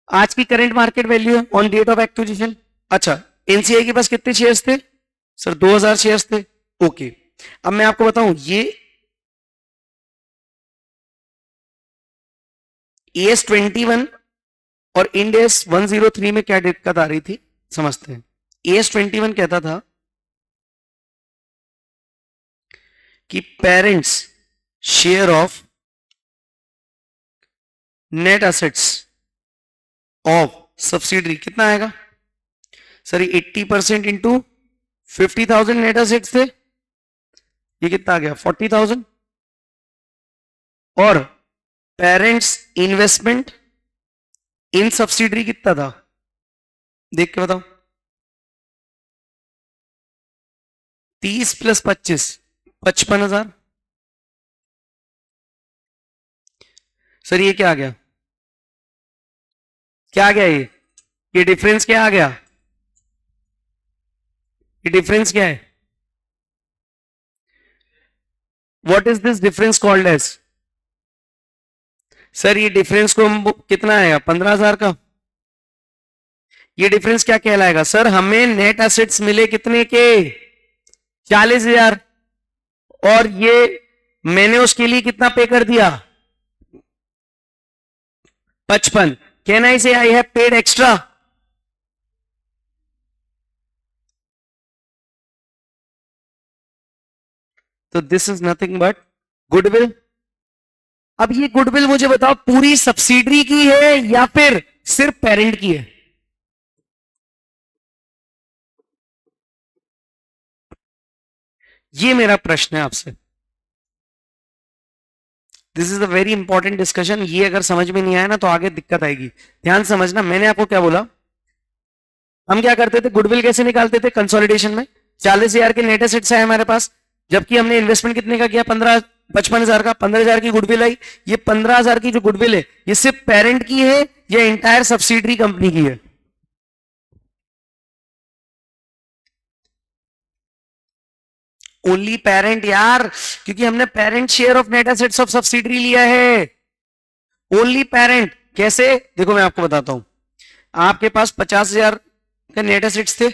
आज की current market value है ऑन डेट ऑफ एक्विजिशन। अच्छा, एनसीआई के पास कितने शेयर्स थे? सर 2,000 शेयर्स थे। ओके, अब मैं आपको बताऊं ये AS21 और इंड एस 103 में क्या दिक्कत आ रही थी समझते हैं। AS21 कहता था कि parents share of net assets of subsidiary कितना आएगा? सर 80% इंटू 50,000 नेट एसेट्स थे, ये कितना आ गया? 40,000। और पेरेंट्स इन्वेस्टमेंट इन सब्सिडरी कितना था? देख के बताओ। 30 + 25 55,000। सर ये क्या आ गया? क्या आ गया? ये डिफरेंस क्या आ गया? ये डिफरेंस क्या है? What is this difference called as? Sir ये डिफरेंस को हम कितना आएगा? 15,000 का। ये डिफरेंस क्या कहलाएगा? सर हमें नेट एसेट्स मिले कितने के? 40,000। और ये मैंने उसके लिए कितना पे कर दिया? 55। कैन आई से आई हैव पेड एक्स्ट्रा? तो this is nothing but goodwill. अब ये गुडविल मुझे बताओ पूरी सब्सिडरी की है या फिर सिर्फ पेरेंट की है? ये मेरा प्रश्न है आपसे। This is a very important discussion. ये अगर समझ में नहीं आया ना तो आगे दिक्कत आएगी। ध्यान समझना, मैंने आपको क्या बोला, हम क्या करते थे, गुडविल कैसे निकालते थे कंसोलिडेशन में, 40,000 के नेट एसेट्स है हमारे पास, जबकि हमने इन्वेस्टमेंट कितने का किया, 55,000 का, 15,000 की गुडविल आई। ये 15,000 की जो गुडविल है ये सिर्फ पेरेंट की है या इंटायर सब्सिडरी कंपनी की है? ओनली पेरेंट यार, क्योंकि हमने parent share of net assets of subsidiary लिया है। Only parent. कैसे, देखो मैं आपको बताता हूं। आपके पास 50,000 का नेट एसेट्स थे,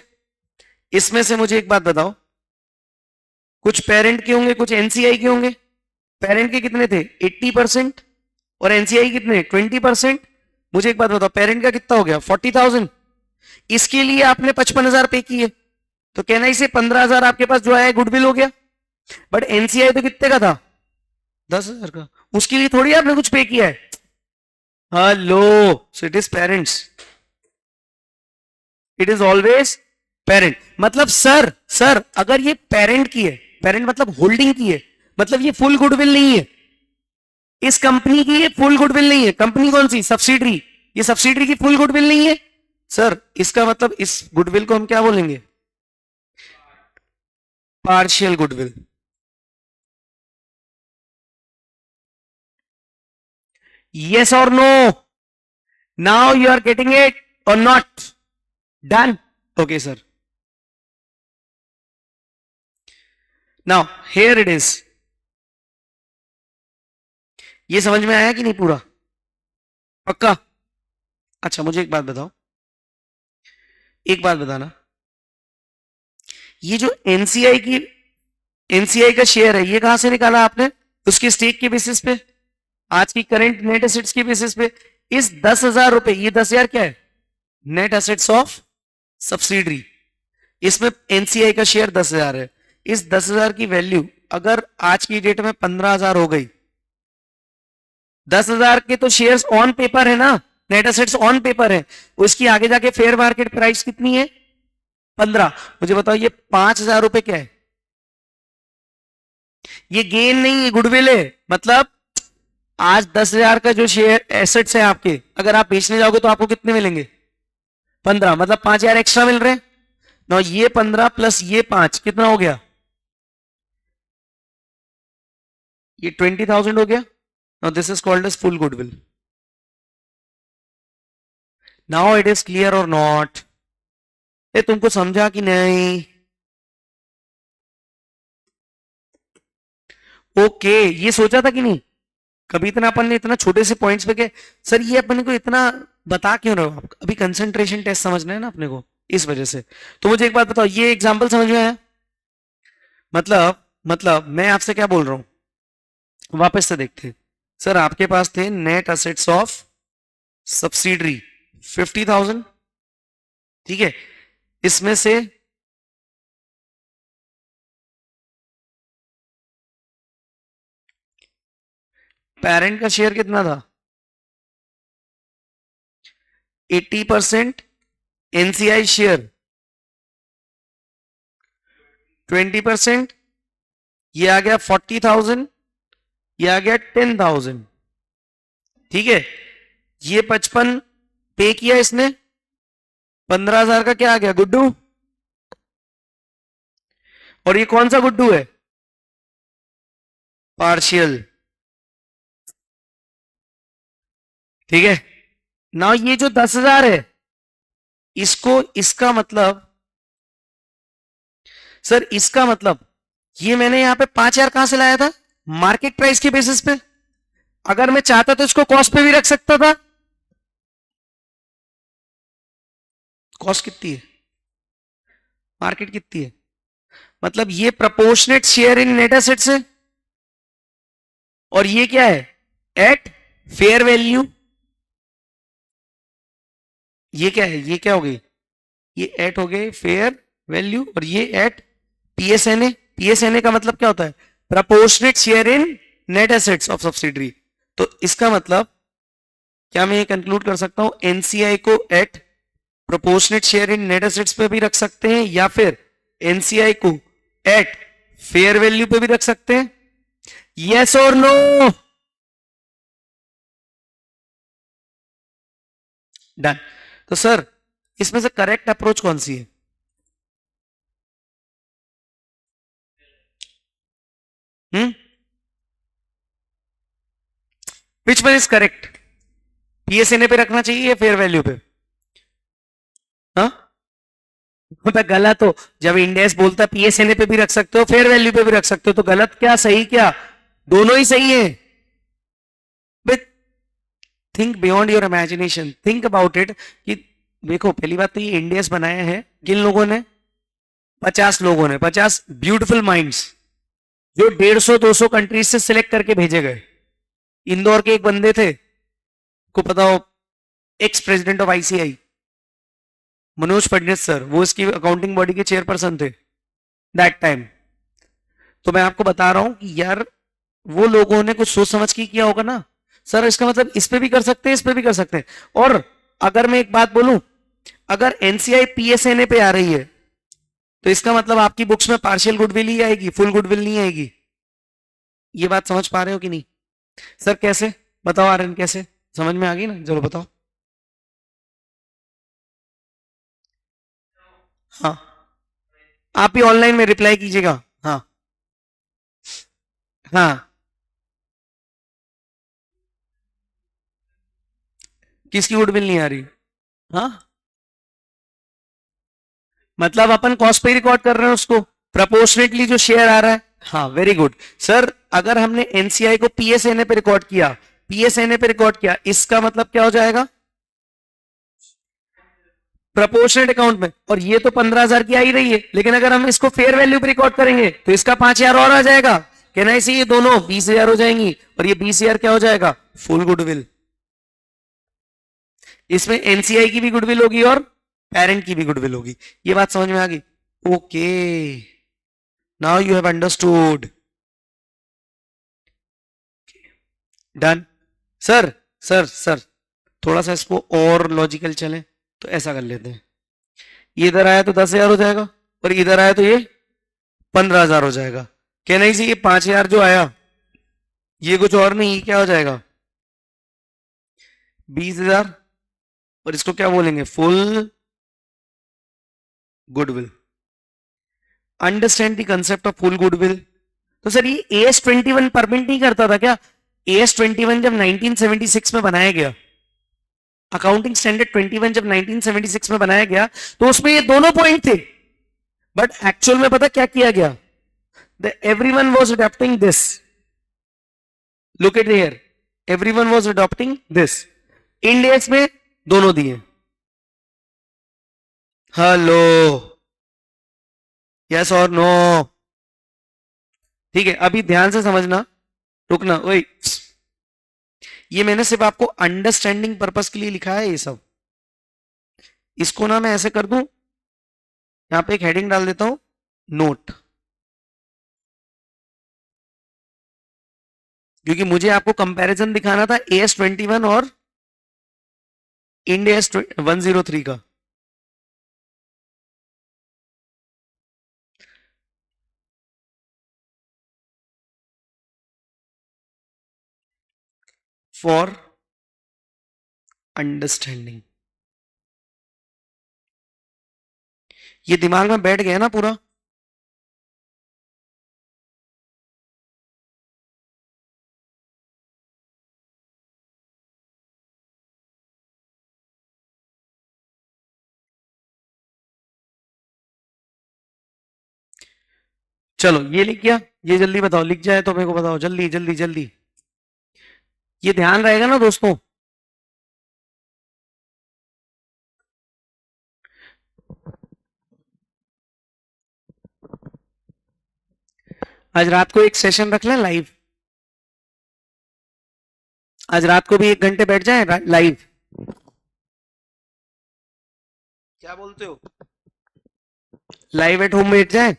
इसमें से मुझे एक बात बताओ, कुछ पेरेंट के होंगे कुछ एनसीआई के होंगे। पेरेंट के कितने थे, 80%, और एनसीआई कितने, 20%। मुझे एक बात बताओ, पेरेंट का कितना हो गया, 40,000। इसके लिए आपने 55,000 पे किए, तो कहना इसे 15,000 आपके पास जो आया गुडविल हो गया। बट एनसीआई तो कितने का था, 10,000 का, उसके लिए थोड़ी आपने कुछ पे किया है। Hello, so it is parents, it is always parent. मतलब सर अगर ये पेरेंट की है, पेरेंट मतलब होल्डिंग की है, मतलब ये फुल गुडविल नहीं है, इस कंपनी की ये फुल गुडविल नहीं है। कंपनी कौन सी, सब्सिडरी, ये सब्सिडरी की फुल गुडविल नहीं है सर। इसका मतलब इस गुडविल को हम क्या बोलेंगे, partial goodwill. yes or no, now you are getting it or not? Done? Okay sir, now here it is। ये समझ में आया कि नहीं पूरा, पक्का? अच्छा मुझे एक बात बताओ, एक बात बताना, ये जो एनसीआई का शेयर है ये कहां से निकाला आपने, उसके स्टेक के बेसिस पे, आज की करंट नेट एसेट्स के बेसिस पे। इस 10,000 रुपए, ये 10,000 क्या है, नेट एसेट्स ऑफ सब्सिडरी, इसमें एनसीआई का शेयर 10,000 है। इस 10,000 की वैल्यू अगर आज की डेट में 15,000 हो गई, 10,000 के तो शेयर्स ऑन पेपर है ना, नेट एसेट्स ऑन पेपर है, उसकी आगे जाके फेयर मार्केट प्राइस कितनी है, 15। मुझे बताओ ये 5,000 रुपए क्या है, ये गेन नहीं है, गुडविल है। मतलब आज 10,000 का जो शेयर एसेट्स है आपके, अगर आप बेचने जाओगे तो आपको कितने मिलेंगे, 15, मतलब 5,000 एक्स्ट्रा मिल रहे हैं ना। ये 15 प्लस ये 5 कितना हो गया, ये 20,000 हो गया। Now this is called as full goodwill. Now it is clear और नॉट, ये तुमको समझा कि नहीं? ओके, ये सोचा था कि नहीं कभी, इतना अपन ने इतना छोटे से पॉइंट्स पे के, सर ये अपने को इतना बता क्यों रहे हो आप, अभी कंसंट्रेशन टेस्ट समझना है ना अपने को, इस वजह से। तो मुझे एक बात बताओ, ये एग्जांपल समझ में आया? मतलब मैं आपसे क्या बोल रहा हूं, वापस से देखते हैं। सर आपके पास थे नेट असेट्स ऑफ सब्सिडरी 50,000, ठीक है, इसमें से पेरेंट का शेयर कितना था, 80%, एनसीआई शेयर 20%, ये आ गया 40,000, ये आ गया 10,000, ठीक है। ये 55 पे किया इसने, 15,000 का क्या आ गया, गुड्डू, और ये कौन सा गुड्डू है, पार्शियल, ठीक है। ना ये जो 10,000 है, इसको, इसका मतलब सर, इसका मतलब ये मैंने यहां पे 5,000 कहां से लाया था, मार्केट प्राइस के बेसिस पे। अगर मैं चाहता तो इसको कॉस्ट पे भी रख सकता था। कॉस्ट कितनी है, मार्केट कितनी है, मतलब ये proportionate share in net assets है, और ये क्या है, एट फेयर वैल्यू। ये क्या है, ये क्या हो गई, ये एट हो गए फेयर वैल्यू, और ये एट पीएसएनए। पीएसएनए का मतलब क्या होता है, proportionate share in net assets of subsidiary. तो इसका मतलब क्या मैं ये कंक्लूड कर सकता हूं, एनसीआई को at proportionate share in net assets पे भी रख सकते हैं, या फिर एनसीआई को एट फेयर वैल्यू पे भी रख सकते हैं, यस और नो? डन। तो सर इसमें से करेक्ट अप्रोच कौन सी है? Which one is correct? PSNA पे रखना चाहिए या फेयर वैल्यू पे? हाँ, गलत हो। जब इंडेक्स बोलता है पीएसएनए पे भी रख सकते हो, फेयर वैल्यू पे भी रख सकते हो, तो गलत क्या सही क्या? दोनों ही सही है। But think beyond your imagination, think about it कि देखो पहली बात तो ये इंडेक्स बनाया है किन लोगों ने? 50 लोगों ने, 50 ब्यूटीफुल माइंड्स जो 150-200 कंट्रीज से सिलेक्ट करके भेजे गए। इंदौर के एक बंदे थे, को पता हो, ex president of ICI Manoj Fadnavis sir, वो इसकी अकाउंटिंग बॉडी के चेयरपर्सन थे दैट टाइम। तो मैं आपको बता रहा हूं कि यार वो लोगों ने कुछ सोच समझ के किया होगा ना सर। इसका मतलब इस पे भी कर सकते हैं, इस पे भी कर सकते हैं। और अगर मैं एक बात बोलूं, अगर एनसीआई पीएसएनए पे आ रही है तो इसका मतलब आपकी बुक्स में पार्शियल गुडविल ही आएगी, फुल गुडविल नहीं आएगी। ये बात समझ पा रहे हो कि नहीं? सर कैसे बताओ आर्यन, कैसे समझ में आ गई ना? चलो बताओ। हाँ, आप ही ऑनलाइन में रिप्लाई कीजिएगा। हाँ हाँ, किसकी गुडविल नहीं आ रही? हाँ, मतलब अपन कॉस्ट पे रिकॉर्ड कर रहे हैं उसको, प्रपोर्शनेटली जो शेयर आ रहा है। हाँ वेरी गुड सर। अगर हमने एनसीआई को पीएसएनए पे रिकॉर्ड किया, पीएसएनए पे रिकॉर्ड किया, इसका मतलब क्या हो जाएगा? प्रपोर्शनेट अकाउंट में। और ये तो 15,000 की आ ही रही है, लेकिन अगर हम इसको फेयर वैल्यू पे रिकॉर्ड करेंगे तो इसका 5,000 और आ जाएगा। कहना इसी, ये दोनों 20,000 हो जाएंगी, और ये 20,000 क्या हो जाएगा? Full goodwill. इसमें एनसीआई की भी गुडविल होगी और पेरेंट की भी गुडविल होगी। ये बात समझ में आ गई? Okay, now you have understood. Done. Sir sir sir, थोड़ा सा इसको और लॉजिकल चले तो ऐसा कर लेते हैं, ये इधर आया तो 10,000 हो जाएगा, और इधर आया तो ये 15,000 हो जाएगा। कहना ही, ये 5,000 जो आया ये कुछ और नहीं, ये क्या हो जाएगा? 20,000। और इसको क्या बोलेंगे? Full goodwill. Understand the concept of full goodwill. तो सर ये AS21 परमिट नहीं करता था क्या? AS21 जब 1976 में बनाया गया, अकाउंटिंग स्टैंडर्ड 21 जब 1976 में बनाया गया, तो उसमें ये दोनों पॉइंट थे। बट एक्चुअल में पता क्या किया गया? Everyone was adopting this. Look at here, everyone was adopting this. Index में दोनों दिए। हेलो, यस और नो? ठीक है, अभी ध्यान से समझना, रुकना। वही, ये मैंने सिर्फ आपको अंडरस्टैंडिंग पर्पस के लिए लिखा है ये सब। इसको ना मैं ऐसे कर दूं, यहां पे एक हेडिंग डाल देता हूं, नोट, क्योंकि मुझे आपको कंपैरिजन दिखाना था AS21 और इंड AS103 का। फॉर अंडरस्टैंडिंग, ये दिमाग में बैठ गया ना पूरा? चलो ये लिख गया, ये जल्दी बताओ, लिख जाए तो मेरे को बताओ, जल्दी जल्दी जल्दी। ये ध्यान रहेगा ना दोस्तों? आज रात को एक सेशन रख लें लाइव, आज रात को भी 1 घंटे बैठ जाए लाइव। क्या बोलते हो? लाइव एट होम बैठ जाए,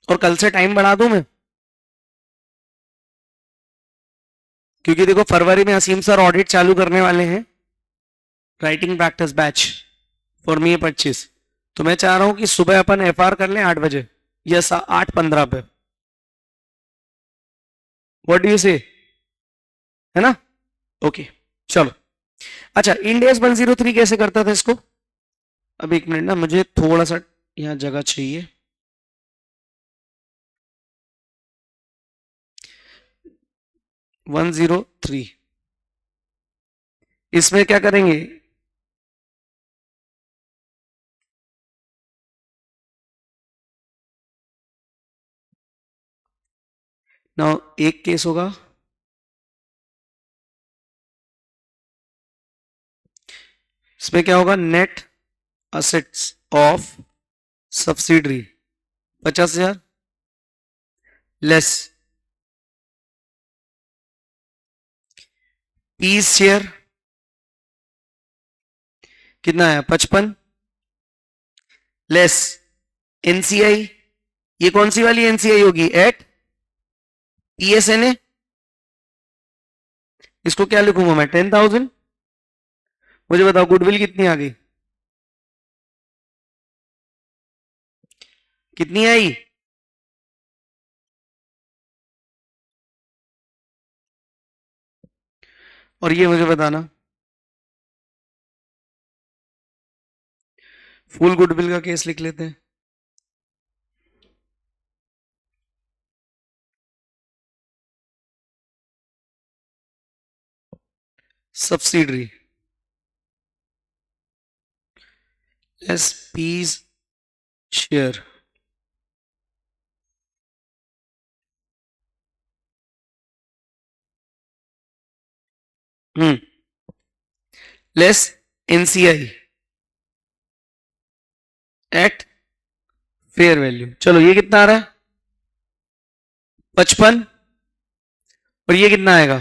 और कल से टाइम बढ़ा दूं मैं, क्योंकि देखो फरवरी में असीम सर ऑडिट चालू करने वाले हैं, writing practice batch for me 25। तो मैं चाह रहा हूं कि सुबह अपन एफआर कर लें 8 बजे या 8:15 पे। व्हाट डू यू से, है ना? ओके चलो। अच्छा, इंडेक्स 103 कैसे करता था इसको? अब एक मिनट ना, मुझे थोड़ा सा यहाँ जगह चाहिए। वन जीरो थ्री, इसमें क्या करेंगे? ना एक केस होगा, इसमें क्या होगा? Net assets of subsidiary 50,000 less piece share कितना है? 55 लेस एनसीआई। ये कौन सी वाली एनसीआई होगी? एट पीएसएनए। इसको क्या लिखूंगा मैं? 10,000। मुझे बताओ गुडविल कितनी आ गई? कितनी आई? और ये मुझे बताना। फुल गुडविल का केस लिख लेते हैं। Subsidiary less piece share. Less NCI at fair value. चलो ये कितना आ रहा है? 55। और ये कितना आएगा?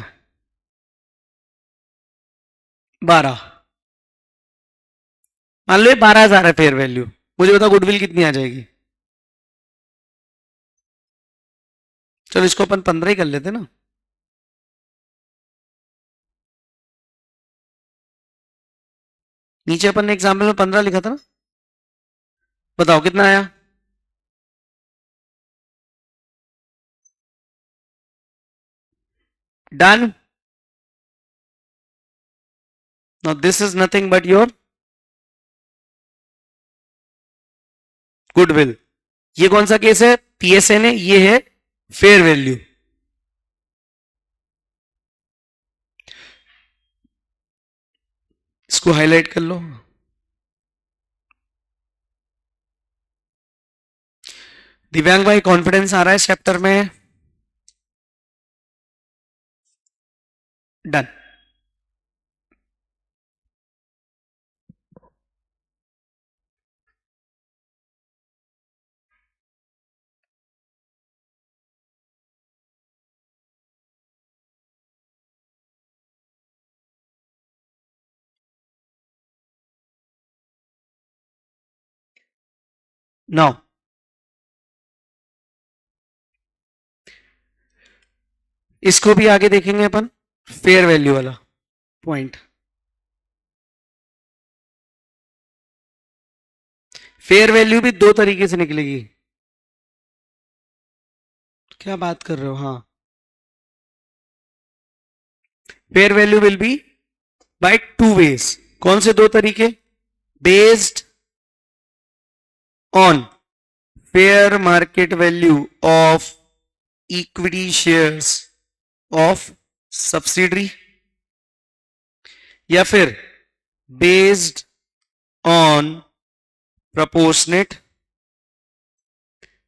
12। मान लो ये 12,000 है फेयर वैल्यू। मुझे बताओ गुडविल कितनी आ जाएगी? चलो इसको अपन 15 ही कर लेते ना। नीचे अपन ने एग्जाम्पल में 15 लिखा था ना। बताओ कितना आया? Done. Now this is nothing but your goodwill. ये कौन सा केस है? पीएसएन है, ये है फेयर वैल्यू। इसको हाईलाइट कर लो। दिव्यांग भाई कॉन्फिडेंस आ रहा है इस चैप्टर में? डन। नाउ इसको भी आगे देखेंगे अपन, फेयर वैल्यू वाला पॉइंट। फेयर वैल्यू भी दो तरीके से निकलेगी। क्या बात कर रहे हो? हाँ, fair value will be by two ways. कौन से दो तरीके? Based on fair market value of equity shares of subsidiary, या फिर based on proportionate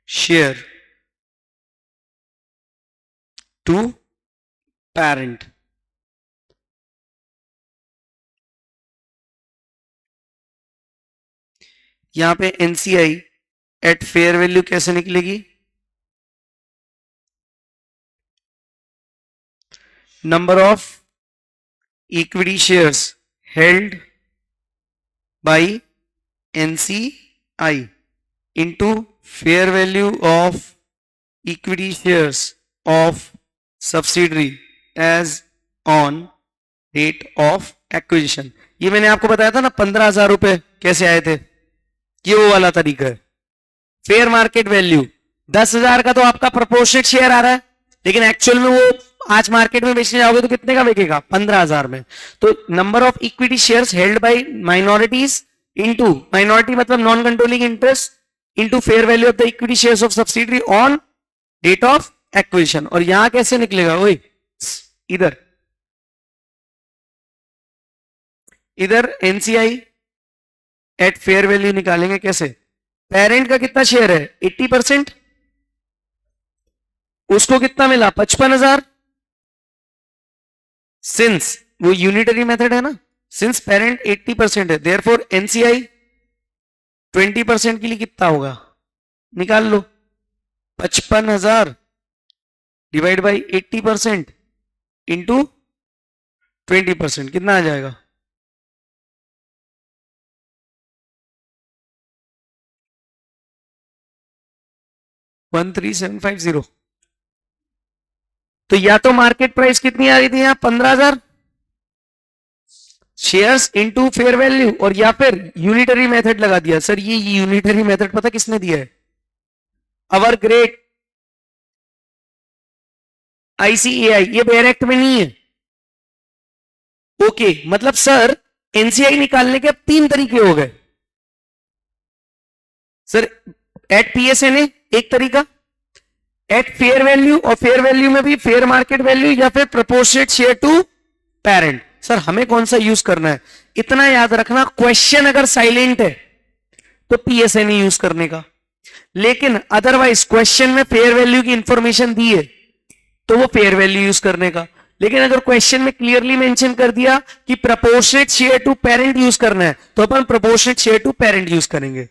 share to parent। यहां पे एनसीआई एट फेयर वैल्यू कैसे निकलेगी? Number of equity shares held bye NCI into fair value of equity shares of subsidiary as on date of acquisition। ये मैंने आपको बताया था ना 15,000 रुपए कैसे आए थे। ये वो वाला तरीका है। फेयर मार्केट वैल्यू 10,000 का तो आपका प्रोपोर्शनेट शेयर आ रहा है, लेकिन एक्चुअल में वो आज मार्केट में बेचने जाओगे तो कितने का बिकेगा? 15,000 में। तो number of equity shares held by minorities into, minority मतलब non controlling interest, into fair value of the equity shares of subsidiary on date of acquisition. और यहां कैसे निकलेगा? ओए इधर इधर एनसीआई एट फेयर वैल्यू निकालेंगे कैसे? पेरेंट का कितना शेयर है? 80%, उसको कितना मिला? 55,000। सिंस वो यूनिटरी मेथड है ना, सिंस पेरेंट 80% है, देयरफॉर एनसीआई 20% के लिए कितना होगा? निकाल लो। 55,000 डिवाइड बाई 80% इंटू 20%, कितना आ जाएगा? 13,750। तो या तो मार्केट प्राइस कितनी आ रही थी यहां? 15,000 शेयर्स इनटू फेयर वैल्यू, और या फिर यूनिटरी मेथड लगा दिया। सर ये यूनिटरी मेथड पता किसने दिया है? अवर ग्रेट आईसीएआई। ये डायरेक्ट में नहीं है। ओके, मतलब सर एनसीआई निकालने के अब 3 तरीके हो गए। सर एट पीएसएनए एक तरीका, एट फेयर वैल्यू, और फेयर वैल्यू में भी फेयर मार्केट वैल्यू या फिर proportionate share to parent. Sir हमें कौन सा यूज करना है? इतना याद रखना, क्वेश्चन अगर साइलेंट है तो पीएसएनए यूज करने का, लेकिन अदरवाइज क्वेश्चन में फेयर वैल्यू की इंफॉर्मेशन दी है तो वो फेयर वैल्यू यूज करने का। लेकिन अगर क्वेश्चन में क्लियरली मेंशन कर दिया कि proportionate share to parent use करना है तो अपन proportionate share to parent use करेंगे।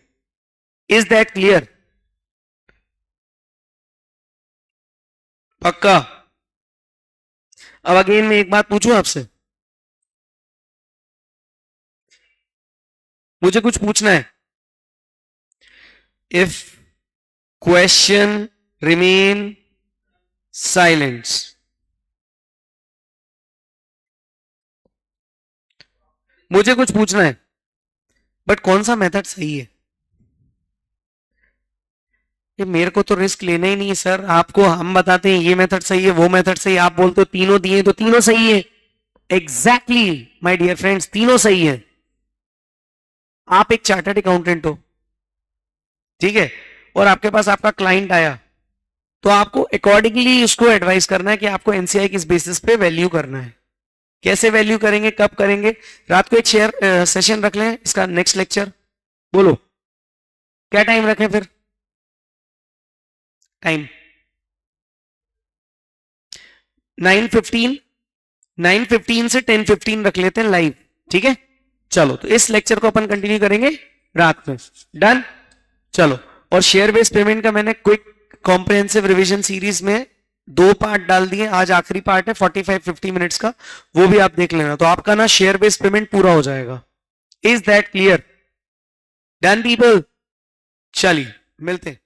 Is that clear? पक्का? अब अगेन मैं एक बात पूछूं आपसे, मुझे कुछ पूछना है। इफ क्वेश्चन रिमेन साइलेंस, मुझे कुछ पूछना है, बट कौन सा मेथड सही है? ये मेरे को तो रिस्क लेना ही नहीं है सर। आपको हम बताते हैं ये मेथड सही है, वो मेथड सही है, आप बोलते हो तीनों दिए तो तीनों सही है। एग्जैक्टली माय डियर फ्रेंड्स, तीनों सही है। आप एक चार्टर्ड अकाउंटेंट हो, ठीक है, और आपके पास आपका क्लाइंट आया, तो आपको अकॉर्डिंगली उसको एडवाइस करना है कि आपको एनसीआई किस बेसिस पे वैल्यू करना है, कैसे वैल्यू करेंगे, कब करेंगे। रात को एक शेयर सेशन रख लें, इसका नेक्स्ट लेक्चर। बोलो क्या टाइम रखें फिर? टाइम 9:15, 9:15 से 10:15 रख लेते हैं लाइव, ठीक है। चलो तो इस लेक्चर को अपन कंटिन्यू करेंगे रात में। डन? चलो, और शेयर बेस्ड पेमेंट का मैंने क्विक कॉम्प्रिहेंसिव रिवीजन सीरीज में 2 पार्ट डाल दिए। आज आखिरी पार्ट है 45-50 मिनट्स का, वो भी आप देख लेना, तो आपका ना शेयर बेस्ड पेमेंट पूरा हो जाएगा। Is that clear? Done people? चलिए मिलते हैं।